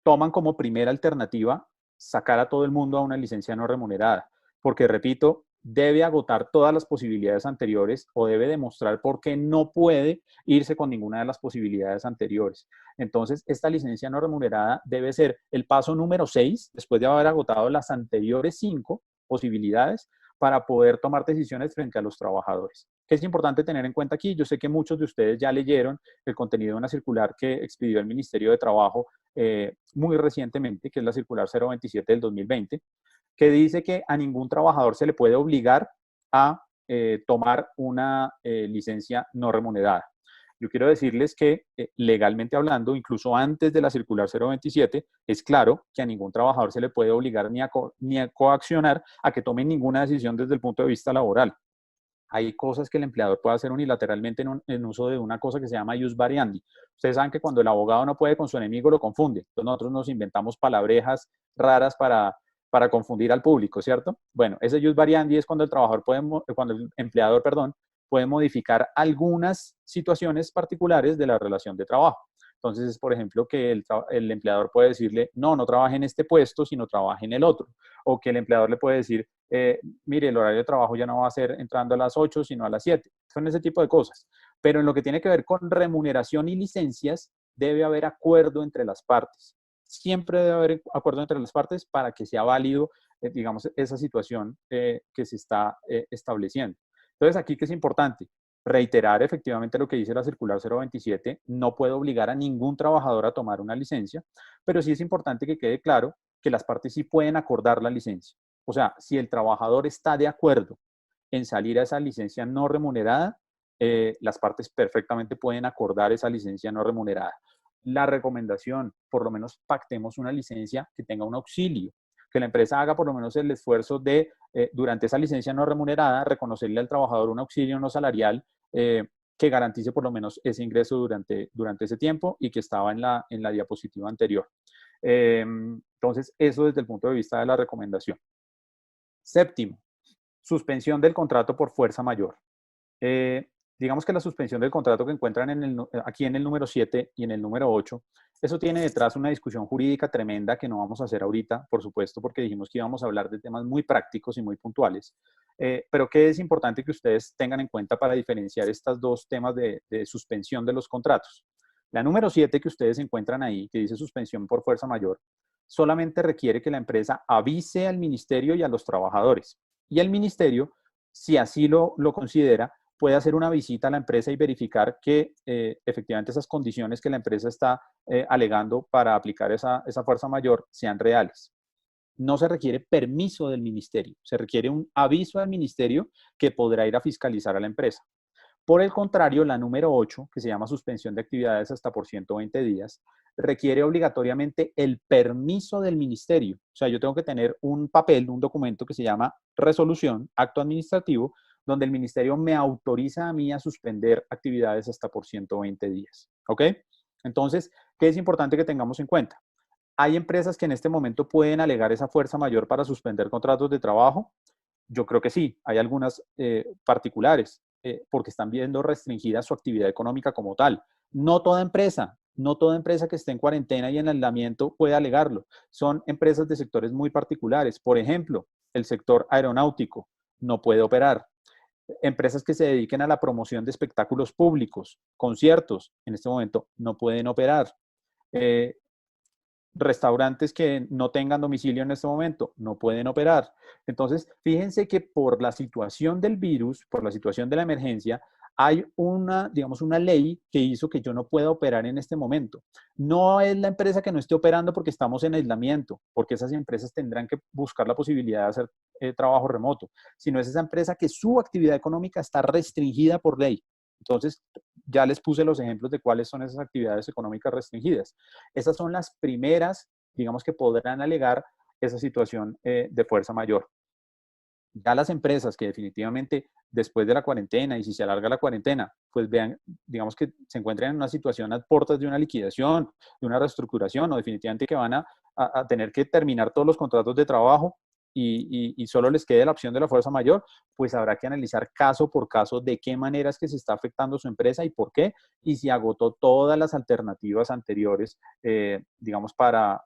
toman como primera alternativa sacar a todo el mundo a una licencia no remunerada, porque, repito, debe agotar todas las posibilidades anteriores o debe demostrar por qué no puede irse con ninguna de las posibilidades anteriores. Entonces, esta licencia no remunerada debe ser el paso número 6, después de haber agotado las anteriores 5 posibilidades, para poder tomar decisiones frente a los trabajadores. ¿Qué es importante tener en cuenta aquí? Yo sé que muchos de ustedes ya leyeron el contenido de una circular que expidió el Ministerio de Trabajo muy recientemente, que es la circular 027 del 2020, que dice que a ningún trabajador se le puede obligar a tomar una licencia no remunerada. Yo quiero decirles que legalmente hablando, incluso antes de la circular 027, es claro que a ningún trabajador se le puede obligar ni a coaccionar a que tome ninguna decisión desde el punto de vista laboral. Hay cosas que el empleador puede hacer unilateralmente en uso de una cosa que se llama ius variandi. Ustedes saben que cuando el abogado no puede con su enemigo, lo confunde. Entonces nosotros nos inventamos palabrejas raras para confundir al público, ¿cierto? Bueno, ese ius variandi es cuando cuando el empleador, perdón, puede modificar algunas situaciones particulares de la relación de trabajo. Entonces, es, por ejemplo, que el empleador puede decirle, no, no trabaje en este puesto, sino trabaje en el otro. O que el empleador le puede decir, mire, el horario de trabajo ya no va a ser entrando a las 8, sino a las 7. Son ese tipo de cosas. Pero en lo que tiene que ver con remuneración y licencias, debe haber acuerdo entre las partes. Siempre debe haber acuerdo entre las partes para que sea válido, digamos, esa situación que se está estableciendo. Entonces, aquí, ¿qué es importante? Reiterar efectivamente lo que dice la circular 027, no puede obligar a ningún trabajador a tomar una licencia, pero sí es importante que quede claro que las partes sí pueden acordar la licencia. O sea, si el trabajador está de acuerdo en salir a esa licencia no remunerada, las partes perfectamente pueden acordar esa licencia no remunerada. La recomendación, por lo menos pactemos una licencia que tenga un auxilio, que la empresa haga por lo menos el esfuerzo de, durante esa licencia no remunerada, reconocerle al trabajador un auxilio no salarial que garantice por lo menos ese ingreso durante ese tiempo y que estaba en la diapositiva anterior. Entonces, eso desde el punto de vista de la recomendación. Séptimo, suspensión del contrato por fuerza mayor. Digamos que la suspensión del contrato que encuentran aquí en el número 7 y en el número 8, eso tiene detrás una discusión jurídica tremenda que no vamos a hacer ahorita, por supuesto, porque dijimos que íbamos a hablar de temas muy prácticos y muy puntuales. Pero que es importante que ustedes tengan en cuenta para diferenciar estos dos temas de suspensión de los contratos. La número 7 que ustedes encuentran ahí, que dice suspensión por fuerza mayor, solamente requiere que la empresa avise al ministerio y a los trabajadores. Y el ministerio, si así lo considera, puede hacer una visita a la empresa y verificar que efectivamente esas condiciones que la empresa está alegando para aplicar esa fuerza mayor sean reales. No se requiere permiso del ministerio, se requiere un aviso al ministerio que podrá ir a fiscalizar a la empresa. Por el contrario, la número 8, que se llama suspensión de actividades hasta por 120 días, requiere obligatoriamente el permiso del ministerio. O sea, yo tengo que tener un papel, un documento que se llama resolución, acto administrativo, donde el ministerio me autoriza a mí a suspender actividades hasta por 120 días. ¿Ok? Entonces, ¿qué es importante que tengamos en cuenta? ¿Hay empresas que en este momento pueden alegar esa fuerza mayor para suspender contratos de trabajo? Yo creo que sí, hay algunas particulares, porque están viendo restringida su actividad económica como tal. No toda empresa que esté en cuarentena y en aislamiento puede alegarlo. Son empresas de sectores muy particulares. Por ejemplo, el sector aeronáutico no puede operar. Empresas que se dediquen a la promoción de espectáculos públicos, conciertos, en este momento no pueden operar. Eh, Restaurantes que no tengan domicilio en este momento no pueden operar. Entonces, fíjense que por la situación del virus, por la situación de la emergencia, hay una, digamos, una ley que hizo que yo no pueda operar en este momento. No es la empresa que no esté operando porque estamos en aislamiento, porque esas empresas tendrán que buscar la posibilidad de hacer trabajo remoto, sino es esa empresa que su actividad económica está restringida por ley. Entonces, ya les puse los ejemplos de cuáles son esas actividades económicas restringidas. Esas son las primeras, digamos, que podrán alegar esa situación de fuerza mayor. Ya las empresas que definitivamente después de la cuarentena y si se alarga la cuarentena, pues vean, digamos que se encuentran en una situación a puertas de una liquidación, de una reestructuración o definitivamente que van a tener que terminar todos los contratos de trabajo y solo les quede la opción de la fuerza mayor, pues habrá que analizar caso por caso de qué manera es que se está afectando su empresa y por qué, y si agotó todas las alternativas anteriores, digamos, para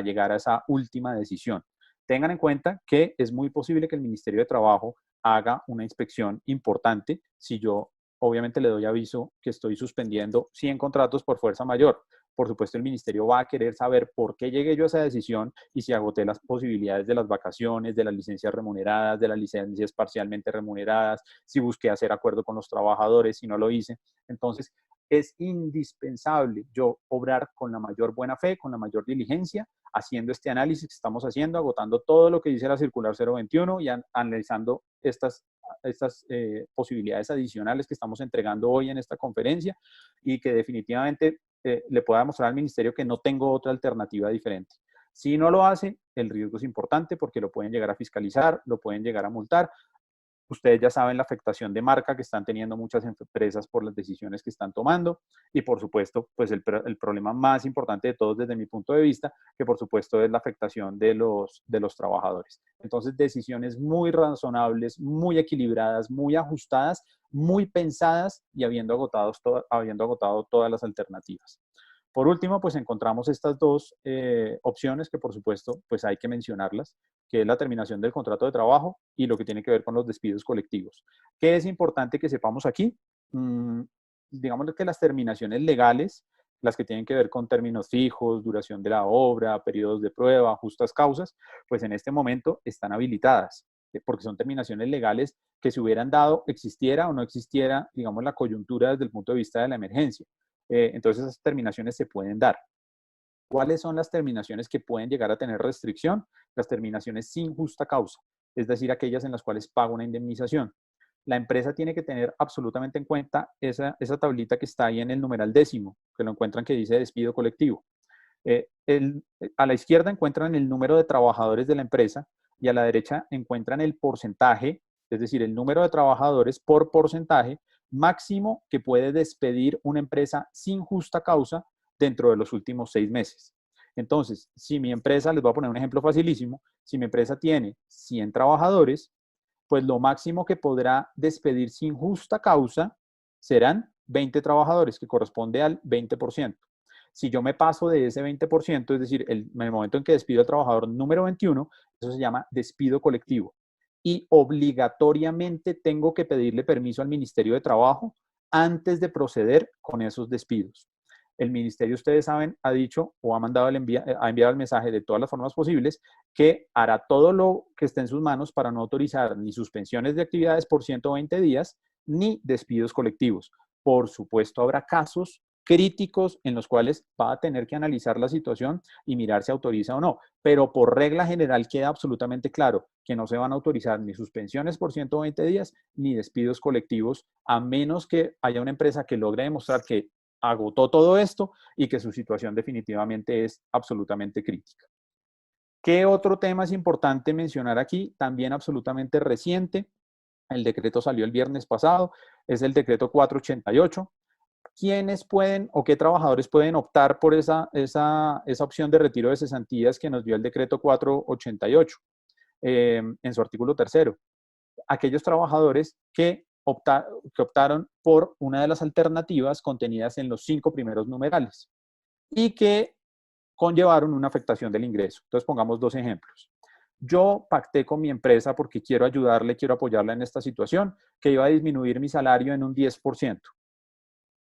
llegar a esa última decisión. Tengan en cuenta que es muy posible que el Ministerio de Trabajo haga una inspección importante si yo obviamente le doy aviso que estoy suspendiendo 100 contratos por fuerza mayor. Por supuesto, el ministerio va a querer saber por qué llegué yo a esa decisión y si agoté las posibilidades de las vacaciones, de las licencias remuneradas, de las licencias parcialmente remuneradas, si busqué hacer acuerdo con los trabajadores, si no lo hice. Entonces, es indispensable yo obrar con la mayor buena fe, con la mayor diligencia, haciendo este análisis que estamos haciendo, agotando todo lo que dice la circular 021 y analizando estas posibilidades adicionales que estamos entregando hoy en esta conferencia y que definitivamente le pueda demostrar al ministerio que no tengo otra alternativa diferente. Si no lo hace, el riesgo es importante porque lo pueden llegar a fiscalizar, lo pueden llegar a multar. Ustedes ya saben la afectación de marca que están teniendo muchas empresas por las decisiones que están tomando y por supuesto, pues el problema más importante de todos desde mi punto de vista, que por supuesto es la afectación de los trabajadores. Entonces, decisiones muy razonables, muy equilibradas, muy ajustadas, muy pensadas y habiendo agotado todas las alternativas. Por último, pues encontramos estas dos opciones que por supuesto pues hay que mencionarlas, que es la terminación del contrato de trabajo y lo que tiene que ver con los despidos colectivos. ¿Qué es importante que sepamos aquí? Digamos que las terminaciones legales, las que tienen que ver con términos fijos, duración de la obra, periodos de prueba, justas causas, pues en este momento están habilitadas, porque son terminaciones legales que se hubieran dado, existiera o no existiera, digamos, la coyuntura desde el punto de vista de la emergencia. Entonces esas terminaciones se pueden dar. ¿Cuáles son las terminaciones que pueden llegar a tener restricción? Las terminaciones sin justa causa, es decir, aquellas en las cuales paga una indemnización. La empresa tiene que tener absolutamente en cuenta esa tablita que está ahí en el numeral 10º, que lo encuentran que dice despido colectivo. A la izquierda encuentran el número de trabajadores de la empresa y a la derecha encuentran el porcentaje, es decir, el número de trabajadores por porcentaje máximo que puede despedir una empresa sin justa causa dentro de los últimos 6 meses. Entonces, si mi empresa, les voy a poner un ejemplo facilísimo, si mi empresa tiene 100 trabajadores, pues lo máximo que podrá despedir sin justa causa serán 20 trabajadores, que corresponde al 20%. Si yo me paso de ese 20%, es decir, en el momento en que despido al trabajador número 21, eso se llama despido colectivo. Y obligatoriamente tengo que pedirle permiso al Ministerio de Trabajo antes de proceder con esos despidos. El ministerio, ustedes saben, ha dicho o ha mandado ha enviado el mensaje de todas las formas posibles que hará todo lo que esté en sus manos para no autorizar ni suspensiones de actividades por 120 días ni despidos colectivos. Por supuesto, habrá casos críticos en los cuales va a tener que analizar la situación y mirar si autoriza o no, pero por regla general queda absolutamente claro que no se van a autorizar ni suspensiones por 120 días ni despidos colectivos, a menos que haya una empresa que logre demostrar que agotó todo esto y que su situación definitivamente es absolutamente crítica. ¿Qué otro tema es importante mencionar aquí? También absolutamente reciente, el decreto salió el viernes pasado, es el decreto 488. ¿Quiénes pueden o qué trabajadores pueden optar por esa opción de retiro de cesantías que nos dio el decreto 488 en su artículo tercero? Aquellos trabajadores que optaron por una de las alternativas contenidas en los 5 primeros numerales y que conllevaron una afectación del ingreso. Entonces, pongamos 2 ejemplos. Yo pacté con mi empresa porque quiero ayudarle, quiero apoyarla en esta situación, que iba a disminuir mi salario en un 10%.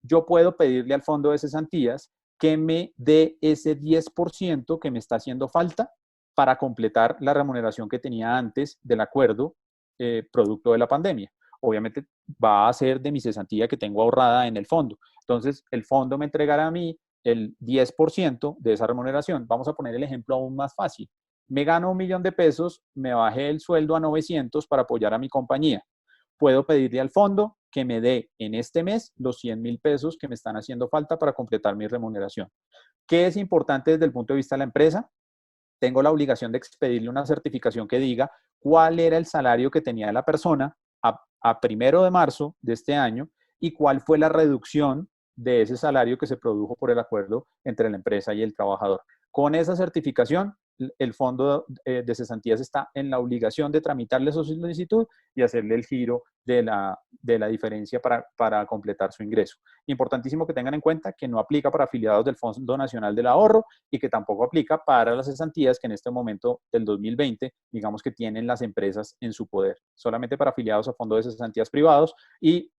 Yo puedo pedirle al fondo de cesantías que me dé ese 10% que me está haciendo falta para completar la remuneración que tenía antes del acuerdo producto de la pandemia. Obviamente va a ser de mi cesantía que tengo ahorrada en el fondo. Entonces, el fondo me entregará a mí el 10% de esa remuneración. Vamos a poner el ejemplo aún más fácil. Me gano 1.000.000 de pesos, me bajé el sueldo a 900 para apoyar a mi compañía. Puedo pedirle al fondo que me dé en este mes los 100.000 pesos que me están haciendo falta para completar mi remuneración. ¿Qué es importante desde el punto de vista de la empresa? Tengo la obligación de expedirle una certificación que diga cuál era el salario que tenía la persona a 1 de marzo de este año y cuál fue la reducción de ese salario que se produjo por el acuerdo entre la empresa y el trabajador. Con esa certificación, el fondo de cesantías está en la obligación de tramitarle su solicitud y hacerle el giro de la diferencia para completar su ingreso. Importantísimo que tengan en cuenta que no aplica para afiliados del Fondo Nacional del Ahorro y que tampoco aplica para las cesantías que en este momento del 2020, digamos que tienen las empresas en su poder. Solamente para afiliados a fondos de cesantías privados y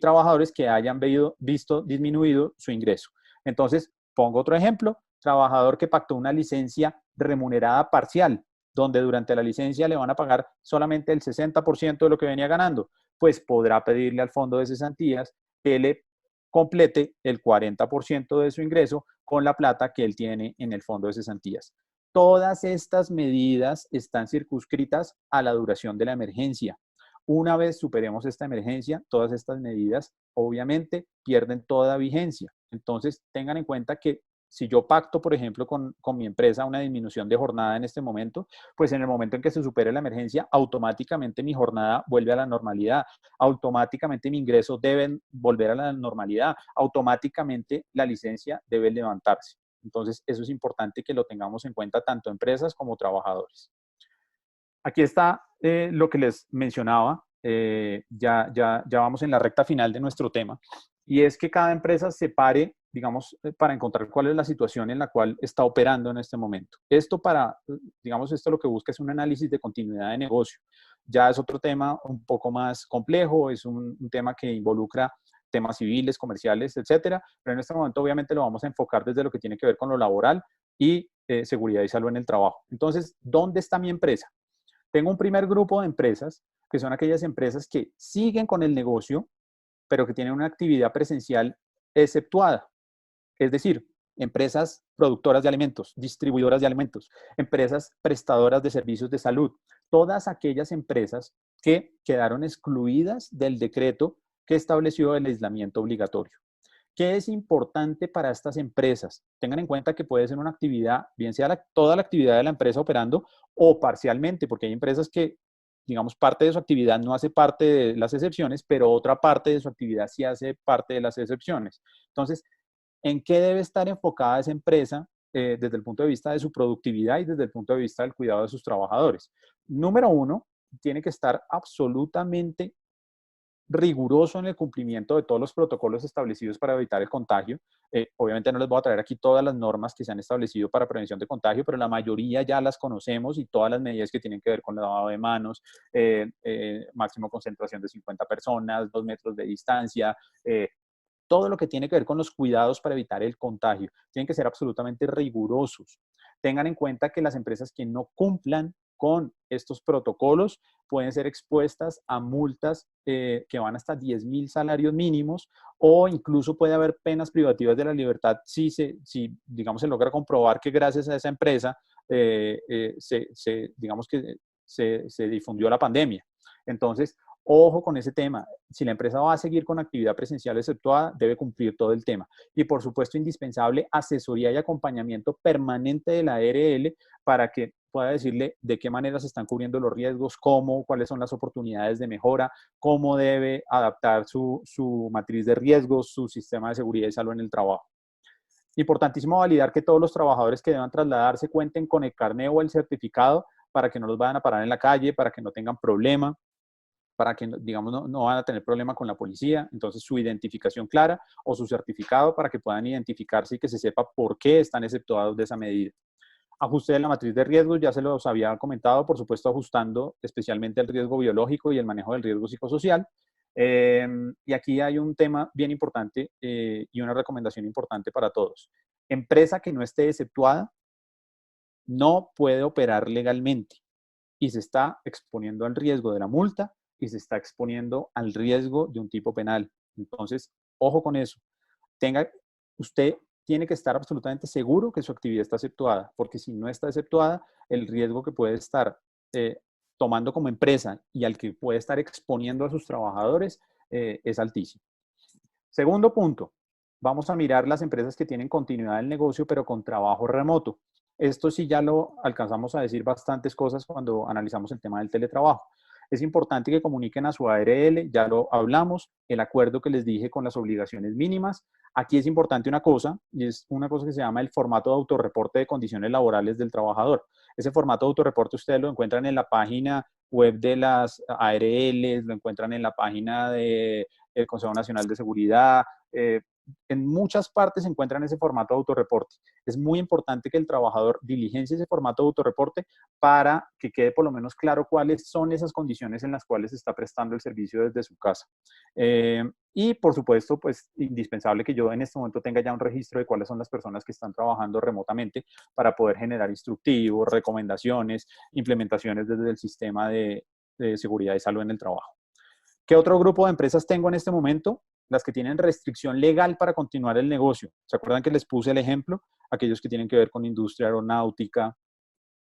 trabajadores que hayan visto disminuido su ingreso. Entonces, pongo otro ejemplo, trabajador que pactó una licencia remunerada parcial, donde durante la licencia le van a pagar solamente el 60% de lo que venía ganando, pues podrá pedirle al fondo de cesantías que le complete el 40% de su ingreso con la plata que él tiene en el fondo de cesantías. Todas estas medidas están circunscritas a la duración de la emergencia. Una vez superemos esta emergencia, todas estas medidas obviamente pierden toda vigencia. Entonces, tengan en cuenta que si yo pacto, por ejemplo, con mi empresa una disminución de jornada en este momento, pues en el momento en que se supere la emergencia, automáticamente mi jornada vuelve a la normalidad, automáticamente mi ingreso debe volver a la normalidad, automáticamente la licencia debe levantarse. Entonces, eso es importante que lo tengamos en cuenta tanto empresas como trabajadores. Aquí está lo que les mencionaba, ya vamos en la recta final de nuestro tema, y es que cada empresa se pare, digamos, para encontrar cuál es la situación en la cual está operando en este momento. Esto lo que busca es un análisis de continuidad de negocio. Ya es otro tema un poco más complejo, es un tema que involucra temas civiles, comerciales, etcétera, pero en este momento obviamente lo vamos a enfocar desde lo que tiene que ver con lo laboral y seguridad y salud en el trabajo. Entonces, ¿dónde está mi empresa? Tengo un primer grupo de empresas, que son aquellas empresas que siguen con el negocio, pero que tienen una actividad presencial exceptuada. Es decir, empresas productoras de alimentos, distribuidoras de alimentos, empresas prestadoras de servicios de salud, todas aquellas empresas que quedaron excluidas del decreto que estableció el aislamiento obligatorio. ¿Qué es importante para estas empresas? Tengan en cuenta que puede ser una actividad, bien sea toda la actividad de la empresa operando o parcialmente, porque hay empresas que, digamos, parte de su actividad no hace parte de las excepciones, pero otra parte de su actividad sí hace parte de las excepciones. Entonces, ¿en qué debe estar enfocada esa empresa desde el punto de vista de su productividad y desde el punto de vista del cuidado de sus trabajadores? Número uno, tiene que estar absolutamente riguroso en el cumplimiento de todos los protocolos establecidos para evitar el contagio. Obviamente no les voy a traer aquí todas las normas que se han establecido para prevención de contagio, pero la mayoría ya las conocemos y todas las medidas que tienen que ver con el lavado de manos, máximo concentración de 50 personas, 2 metros de distancia, todo lo que tiene que ver con los cuidados para evitar el contagio. Tienen que ser absolutamente rigurosos. Tengan en cuenta que las empresas que no cumplan con estos protocolos pueden ser expuestas a multas que van hasta 10.000 salarios mínimos, o incluso puede haber penas privativas de la libertad si digamos, se logra comprobar que gracias a esa empresa digamos que se difundió la pandemia. Entonces, ojo con ese tema. Si la empresa va a seguir con actividad presencial exceptuada, debe cumplir todo el tema. Y por supuesto, indispensable asesoría y acompañamiento permanente de la ARL para que pueda decirle de qué manera se están cubriendo los riesgos, cómo, cuáles son las oportunidades de mejora, cómo debe adaptar su matriz de riesgos, su sistema de seguridad y salud en el trabajo. Importantísimo validar que todos los trabajadores que deban trasladarse cuenten con el carnet o el certificado para que no los vayan a parar en la calle, para que no tengan problema, para que, digamos, no van a tener problema con la policía. Entonces, su identificación clara o su certificado para que puedan identificarse y que se sepa por qué están exceptuados de esa medida. Ajuste de la matriz de riesgos, ya se los había comentado, por supuesto, ajustando especialmente el riesgo biológico y el manejo del riesgo psicosocial. Y aquí hay un tema bien importante y una recomendación importante para todos. Empresa que no esté exceptuada no puede operar legalmente y se está exponiendo al riesgo de la multa y se está exponiendo al riesgo de un tipo penal. Entonces, ojo con eso. Usted tiene que estar absolutamente seguro que su actividad está exceptuada, porque si no está exceptuada, el riesgo que puede estar tomando como empresa y al que puede estar exponiendo a sus trabajadores es altísimo. Segundo punto, vamos a mirar las empresas que tienen continuidad del negocio, pero con trabajo remoto. Esto sí ya lo alcanzamos a decir bastantes cosas cuando analizamos el tema del teletrabajo. Es importante que comuniquen a su ARL, ya lo hablamos, el acuerdo que les dije con las obligaciones mínimas. Aquí es importante una cosa, y es una cosa que se llama el formato de autorreporte de condiciones laborales del trabajador. Ese formato de autorreporte ustedes lo encuentran en la página web de las ARLs, lo encuentran en la página del Consejo Nacional de Seguridad, en muchas partes se encuentran ese formato de autorreporte. Es muy importante que el trabajador diligencie ese formato de autorreporte para que quede por lo menos claro cuáles son esas condiciones en las cuales se está prestando el servicio desde su casa. Y por supuesto, pues indispensable que yo en este momento tenga ya un registro de cuáles son las personas que están trabajando remotamente para poder generar instructivos, recomendaciones, implementaciones desde el sistema de seguridad y salud en el trabajo. ¿Qué otro grupo de empresas tengo en este momento? Las que tienen restricción legal para continuar el negocio. ¿Se acuerdan que les puse el ejemplo? Aquellos que tienen que ver con industria aeronáutica,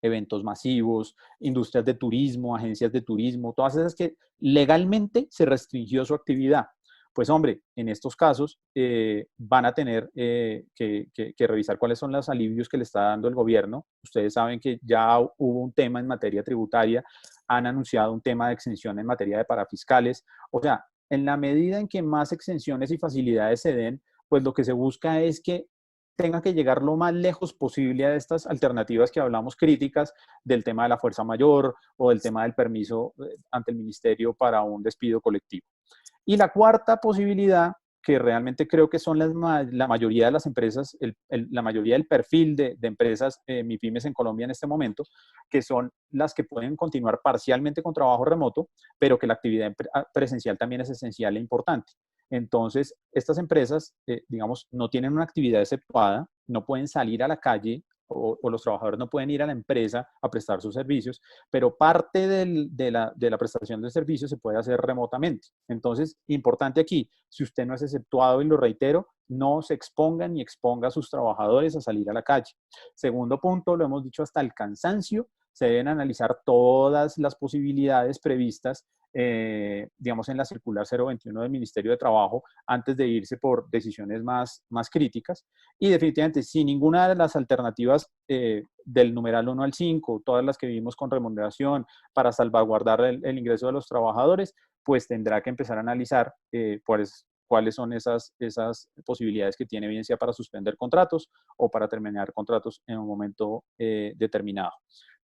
eventos masivos, industrias de turismo, agencias de turismo, todas esas que legalmente se restringió su actividad. Pues hombre, en estos casos van a tener que revisar cuáles son los alivios que le está dando el gobierno. Ustedes saben que ya hubo un tema en materia tributaria, han anunciado un tema de exención en materia de parafiscales. O sea, en la medida en que más exenciones y facilidades se den, pues lo que se busca es que tenga que llegar lo más lejos posible a estas alternativas que hablamos críticas del tema de la fuerza mayor o del tema del permiso ante el ministerio para un despido colectivo. Y la cuarta posibilidad, que realmente creo que son la mayoría de las empresas, la mayoría del perfil de empresas MIPYMES en Colombia en este momento, que son las que pueden continuar parcialmente con trabajo remoto, pero que la actividad presencial también es esencial e importante. Entonces, estas empresas, digamos, no tienen una actividad exceptuada, no pueden salir a la calle o los trabajadores no pueden ir a la empresa a prestar sus servicios, pero parte de la prestación del servicio se puede hacer remotamente. Entonces, importante aquí, si usted no es exceptuado, y lo reitero, no se exponga ni exponga a sus trabajadores a salir a la calle. Segundo punto, lo hemos dicho hasta el cansancio, se deben analizar todas las posibilidades previstas digamos, en la circular 021 del Ministerio de Trabajo antes de irse por decisiones más críticas. Y definitivamente, si ninguna de las alternativas del numeral 1 al 5, todas las que vimos con remuneración para salvaguardar el ingreso de los trabajadores, pues tendrá que empezar a analizar cuáles son esas posibilidades que tiene, bien sea para suspender contratos o para terminar contratos en un momento determinado.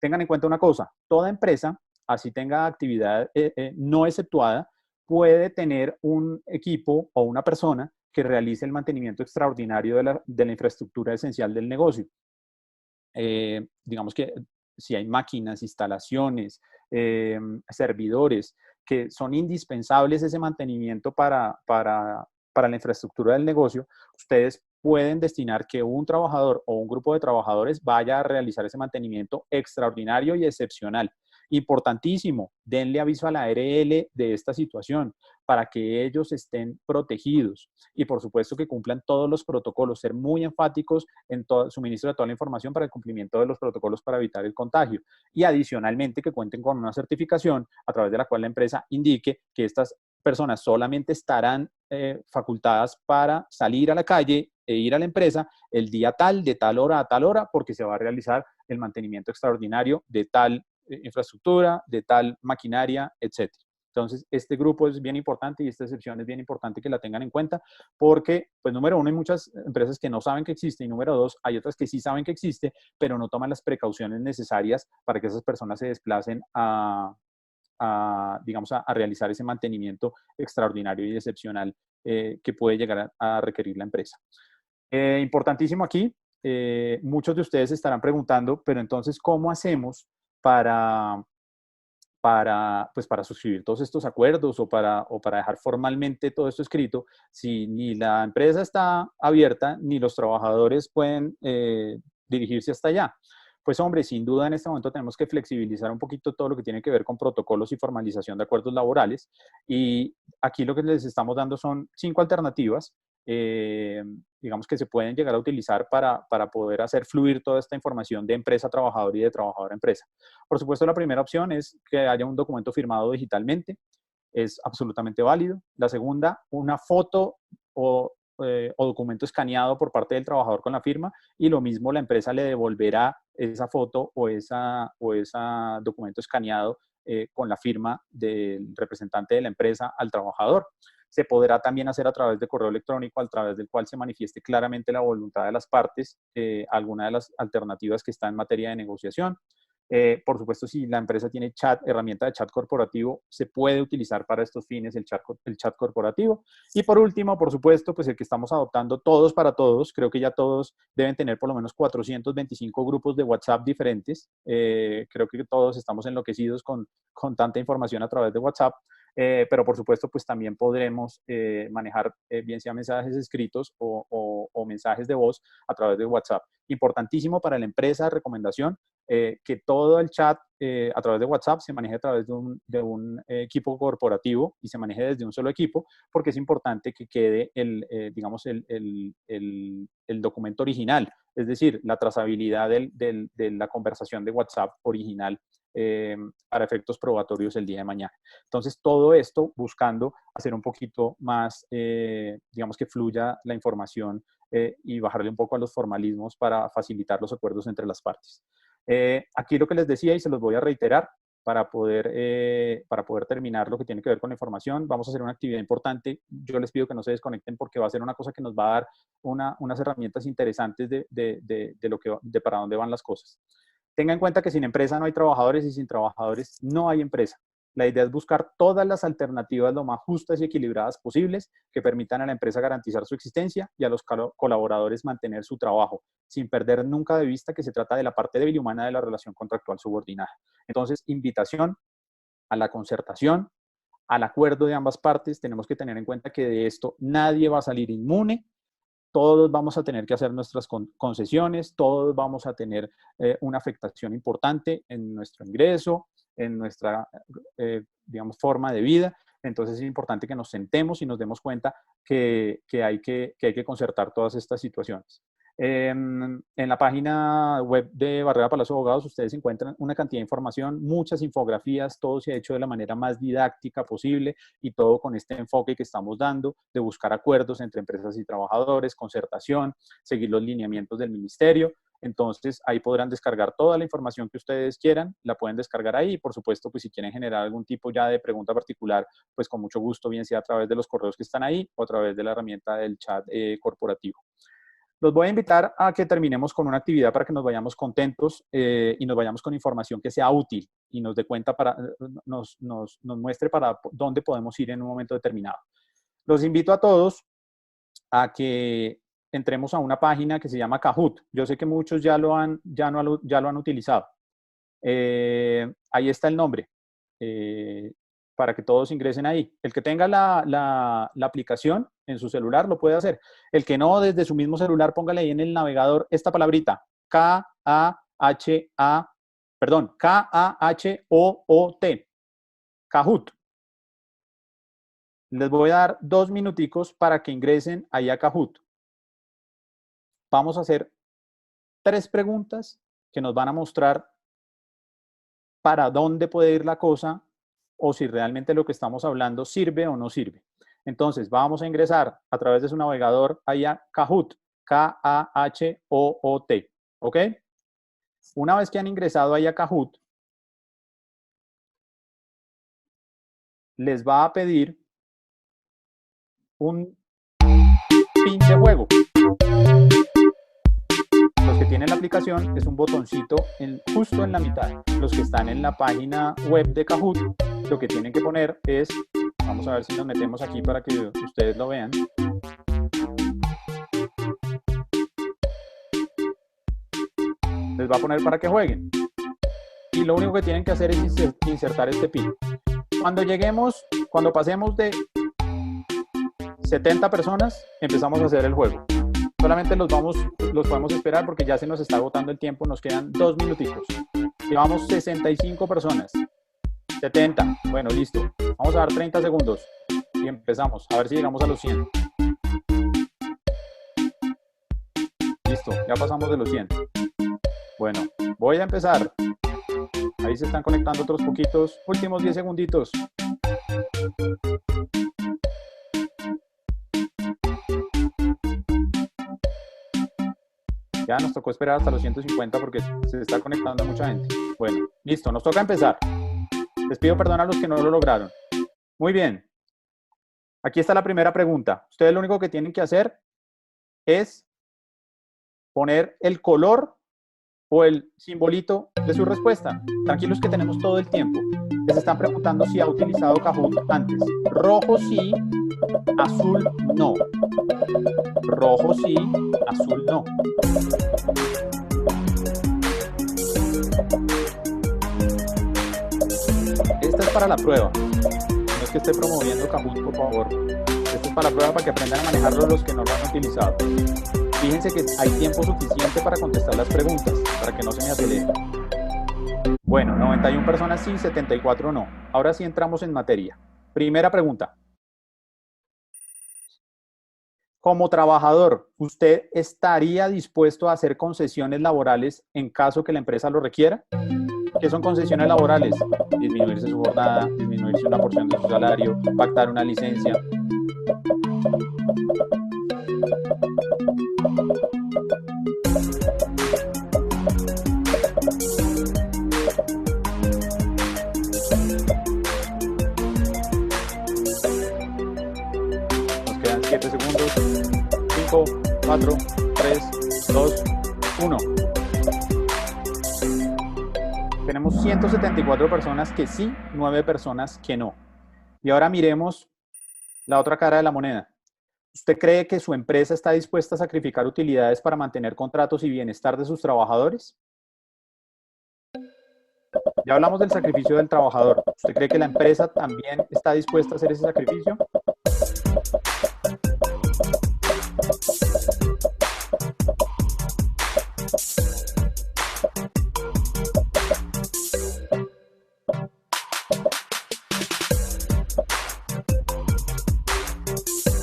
Tengan en cuenta una cosa, toda empresa, así tenga actividad no exceptuada, puede tener un equipo o una persona que realice el mantenimiento extraordinario de la infraestructura esencial del negocio. Digamos que si hay máquinas, instalaciones, servidores, que son indispensables ese mantenimiento para para la infraestructura del negocio, ustedes pueden destinar que un trabajador o un grupo de trabajadores vaya a realizar ese mantenimiento extraordinario y excepcional. Importantísimo, denle aviso a la ARL de esta situación para que ellos estén protegidos y por supuesto que cumplan todos los protocolos, ser muy enfáticos en todo, suministro de toda la información para el cumplimiento de los protocolos para evitar el contagio y adicionalmente que cuenten con una certificación a través de la cual la empresa indique que estas personas solamente estarán facultadas para salir a la calle e ir a la empresa el día tal, de tal hora a tal hora, porque se va a realizar el mantenimiento extraordinario de tal infraestructura, de tal maquinaria, etcétera. Entonces, este grupo es bien importante y esta excepción es bien importante que la tengan en cuenta porque, pues, número uno, hay muchas empresas que no saben que existe y número dos, hay otras que sí saben que existe, pero no toman las precauciones necesarias para que esas personas se desplacen digamos, a realizar ese mantenimiento extraordinario y excepcional que puede llegar a requerir la empresa. Importantísimo aquí, muchos de ustedes estarán preguntando, pero entonces, ¿cómo hacemos pues para suscribir todos estos acuerdos o para dejar formalmente todo esto escrito si ni la empresa está abierta ni los trabajadores pueden dirigirse hasta allá? Pues hombre, sin duda en este momento tenemos que flexibilizar un poquito todo lo que tiene que ver con protocolos y formalización de acuerdos laborales y aquí lo que les estamos dando son 5 alternativas digamos que se pueden llegar a utilizar para poder hacer fluir toda esta información de empresa a trabajador y de trabajador a empresa. Por supuesto, la primera opción es que haya un documento firmado digitalmente, es absolutamente válido. La segunda, una foto o documento escaneado por parte del trabajador con la firma y lo mismo la empresa le devolverá esa foto o esa documento escaneado con la firma del representante de la empresa al trabajador. Se podrá también hacer a través de correo electrónico, a través del cual se manifieste claramente la voluntad de las partes, alguna de las alternativas que está en materia de negociación. Por supuesto, si la empresa tiene chat, herramienta de chat corporativo, se puede utilizar para estos fines el chat corporativo. Y por último, por supuesto, pues el que estamos adoptando todos para todos, creo que ya todos deben tener por lo menos 425 grupos de WhatsApp diferentes. Creo que todos estamos enloquecidos con tanta información a través de WhatsApp. Pero por supuesto, pues también podremos manejar bien sea mensajes escritos o mensajes de voz a través de WhatsApp. Importantísimo para la empresa, recomendación, que todo el chat a través de WhatsApp se maneje a través de un equipo corporativo y se maneje desde un solo equipo, porque es importante que quede digamos, el documento original, es decir, la trazabilidad de la conversación de WhatsApp original para efectos probatorios el día de mañana. Entonces, todo esto buscando hacer un poquito más, digamos, que fluya la información y bajarle un poco a los formalismos para facilitar los acuerdos entre las partes. Aquí lo que les decía, y se los voy a reiterar, para poder terminar lo que tiene que ver con la información, vamos a hacer una actividad importante. Yo les pido que no se desconecten porque va a ser una cosa que nos va a dar unas herramientas interesantes de para dónde van las cosas. Tenga en cuenta que sin empresa no hay trabajadores y sin trabajadores no hay empresa. La idea es buscar todas las alternativas lo más justas y equilibradas posibles que permitan a la empresa garantizar su existencia y a los colaboradores mantener su trabajo, sin perder nunca de vista que se trata de la parte débil y humana de la relación contractual subordinada. Entonces, invitación a la concertación, al acuerdo de ambas partes. Tenemos que tener en cuenta que de esto nadie va a salir inmune. Todos vamos a tener que hacer nuestras concesiones, todos vamos a tener una afectación importante en nuestro ingreso, en nuestra, digamos, forma de vida. Entonces es importante que nos sentemos y nos demos cuenta que hay que concertar todas estas situaciones. En la página web de Barrera Palacio Abogados ustedes encuentran una cantidad de información, muchas infografías, todo se ha hecho de la manera más didáctica posible y todo con este enfoque que estamos dando de buscar acuerdos entre empresas y trabajadores, concertación, seguir los lineamientos del ministerio. Entonces ahí podrán descargar toda la información que ustedes quieran, la pueden descargar ahí y por supuesto pues si quieren generar algún tipo ya de pregunta particular, pues con mucho gusto, bien sea a través de los correos que están ahí o a través de la herramienta del chat corporativo. Los voy a invitar a que terminemos con una actividad para que nos vayamos contentos y nos vayamos con información que sea útil y nos dé cuenta, nos muestre para dónde podemos ir en un momento determinado. Los invito a todos a que entremos a una página que se llama Kahoot. Yo sé que muchos ya lo han utilizado. Ahí está el nombre. para que todos ingresen ahí. El que tenga la aplicación en su celular lo puede hacer. El que no, desde su mismo celular, póngale ahí en el navegador esta palabrita, K-A-H-O-O-T, Kahoot. Les voy a dar 2 minuticos para que ingresen ahí a Kahoot. Vamos a hacer 3 preguntas que nos van a mostrar para dónde puede ir la cosa o si realmente lo que estamos hablando sirve o no sirve. Entonces, vamos a ingresar a través de su navegador ahí a Kahoot, K-A-H-O-O-T, ¿ok? Una vez que han ingresado ahí a Kahoot, les va a pedir un pin de juego. Los que tienen la aplicación es un botoncito justo en la mitad. Los que están en la página web de Kahoot, lo que tienen que poner es, vamos a ver si nos metemos aquí para que ustedes lo vean. Les va a poner para que jueguen. Y lo único que tienen que hacer es insertar este pin. Cuando pasemos de 70 personas, empezamos a hacer el juego. Solamente los podemos esperar porque ya se nos está agotando el tiempo, nos quedan 2 minuticos. Llevamos 65 personas. 70, bueno, listo. Vamos a dar 30 segundos y empezamos, a ver si llegamos a los 100. Listo, ya pasamos de los 100. Bueno, voy a empezar. Ahí se están conectando otros poquitos. Últimos 10 segunditos. Ya nos tocó esperar hasta los 150 porque se está conectando mucha gente. Bueno, listo, nos toca empezar. Les pido perdón a los que no lo lograron. Muy bien. Aquí está la primera pregunta. Ustedes lo único que tienen que hacer es poner el color o el simbolito de su respuesta. Tranquilos que tenemos todo el tiempo. Les están preguntando si ha utilizado Kahoot antes. Rojo sí, azul no. Rojo sí, azul no. Esta es para la prueba. No es que esté promoviendo Kahoot, por favor. Esta es para la prueba para que aprendan a manejarlo los que no lo han utilizado. Fíjense que hay tiempo suficiente para contestar las preguntas, para que no se me acelere. Bueno, 91 personas sí, 74 no. Ahora sí entramos en materia. Primera pregunta. Como trabajador, ¿usted estaría dispuesto a hacer concesiones laborales en caso que la empresa lo requiera? ¿Qué son concesiones laborales? Disminuirse su jornada, disminuirse una porción de su salario, pactar una licencia. Nos quedan 7 segundos. 5, 4, 3, 2, 1. Tenemos 174 personas que sí, 9 personas que no. Y ahora miremos la otra cara de la moneda. ¿Usted cree que su empresa está dispuesta a sacrificar utilidades para mantener contratos y bienestar de sus trabajadores? Ya hablamos del sacrificio del trabajador. ¿Usted cree que la empresa también está dispuesta a hacer ese sacrificio?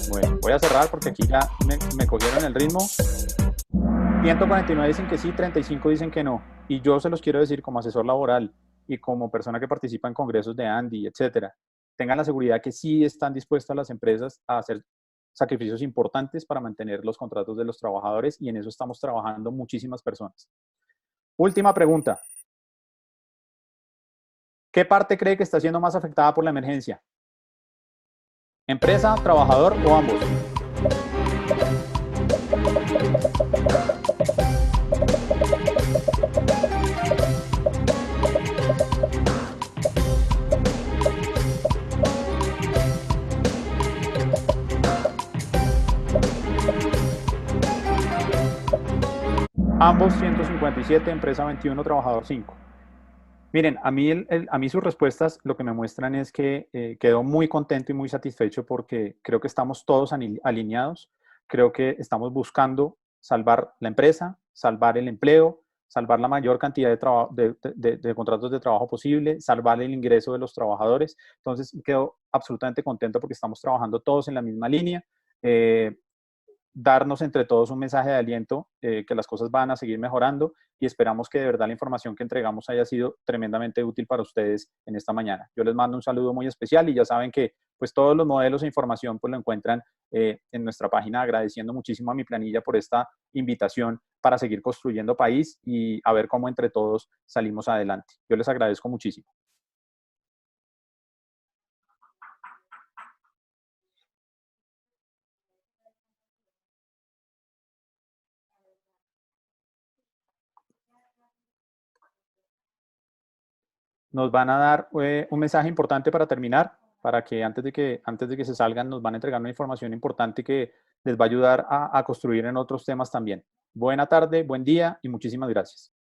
Bueno, voy a cerrar porque aquí ya me cogieron el ritmo. 149 dicen que sí, 35 dicen que no. Y yo se los quiero decir como asesor laboral y como persona que participa en congresos de Andy, etcétera. Tengan la seguridad que sí están dispuestas las empresas a hacer sacrificios importantes para mantener los contratos de los trabajadores y en eso estamos trabajando muchísimas personas. Última pregunta. ¿Qué parte cree que está siendo más afectada por la emergencia? ¿Empresa, trabajador o ambos? Ambos 157, empresa 21, trabajador 5. Miren, a mí sus respuestas lo que me muestran es que quedó muy contento y muy satisfecho porque creo que estamos todos alineados, creo que estamos buscando salvar la empresa, salvar el empleo, salvar la mayor cantidad de contratos de trabajo posible, salvar el ingreso de los trabajadores. Entonces, quedo absolutamente contento porque estamos trabajando todos en la misma línea. Eh, Darnos entre todos un mensaje de aliento, que las cosas van a seguir mejorando y esperamos que de verdad la información que entregamos haya sido tremendamente útil para ustedes en esta mañana. Yo les mando un saludo muy especial y ya saben que pues todos los modelos e información pues lo encuentran en nuestra página, agradeciendo muchísimo a mi planilla por esta invitación para seguir construyendo país y a ver cómo entre todos salimos adelante. Yo les agradezco muchísimo. Nos van a dar un mensaje importante para terminar, para que antes de que se salgan nos van a entregar una información importante que les va a ayudar a construir en otros temas también. Buena tarde, buen día y muchísimas gracias.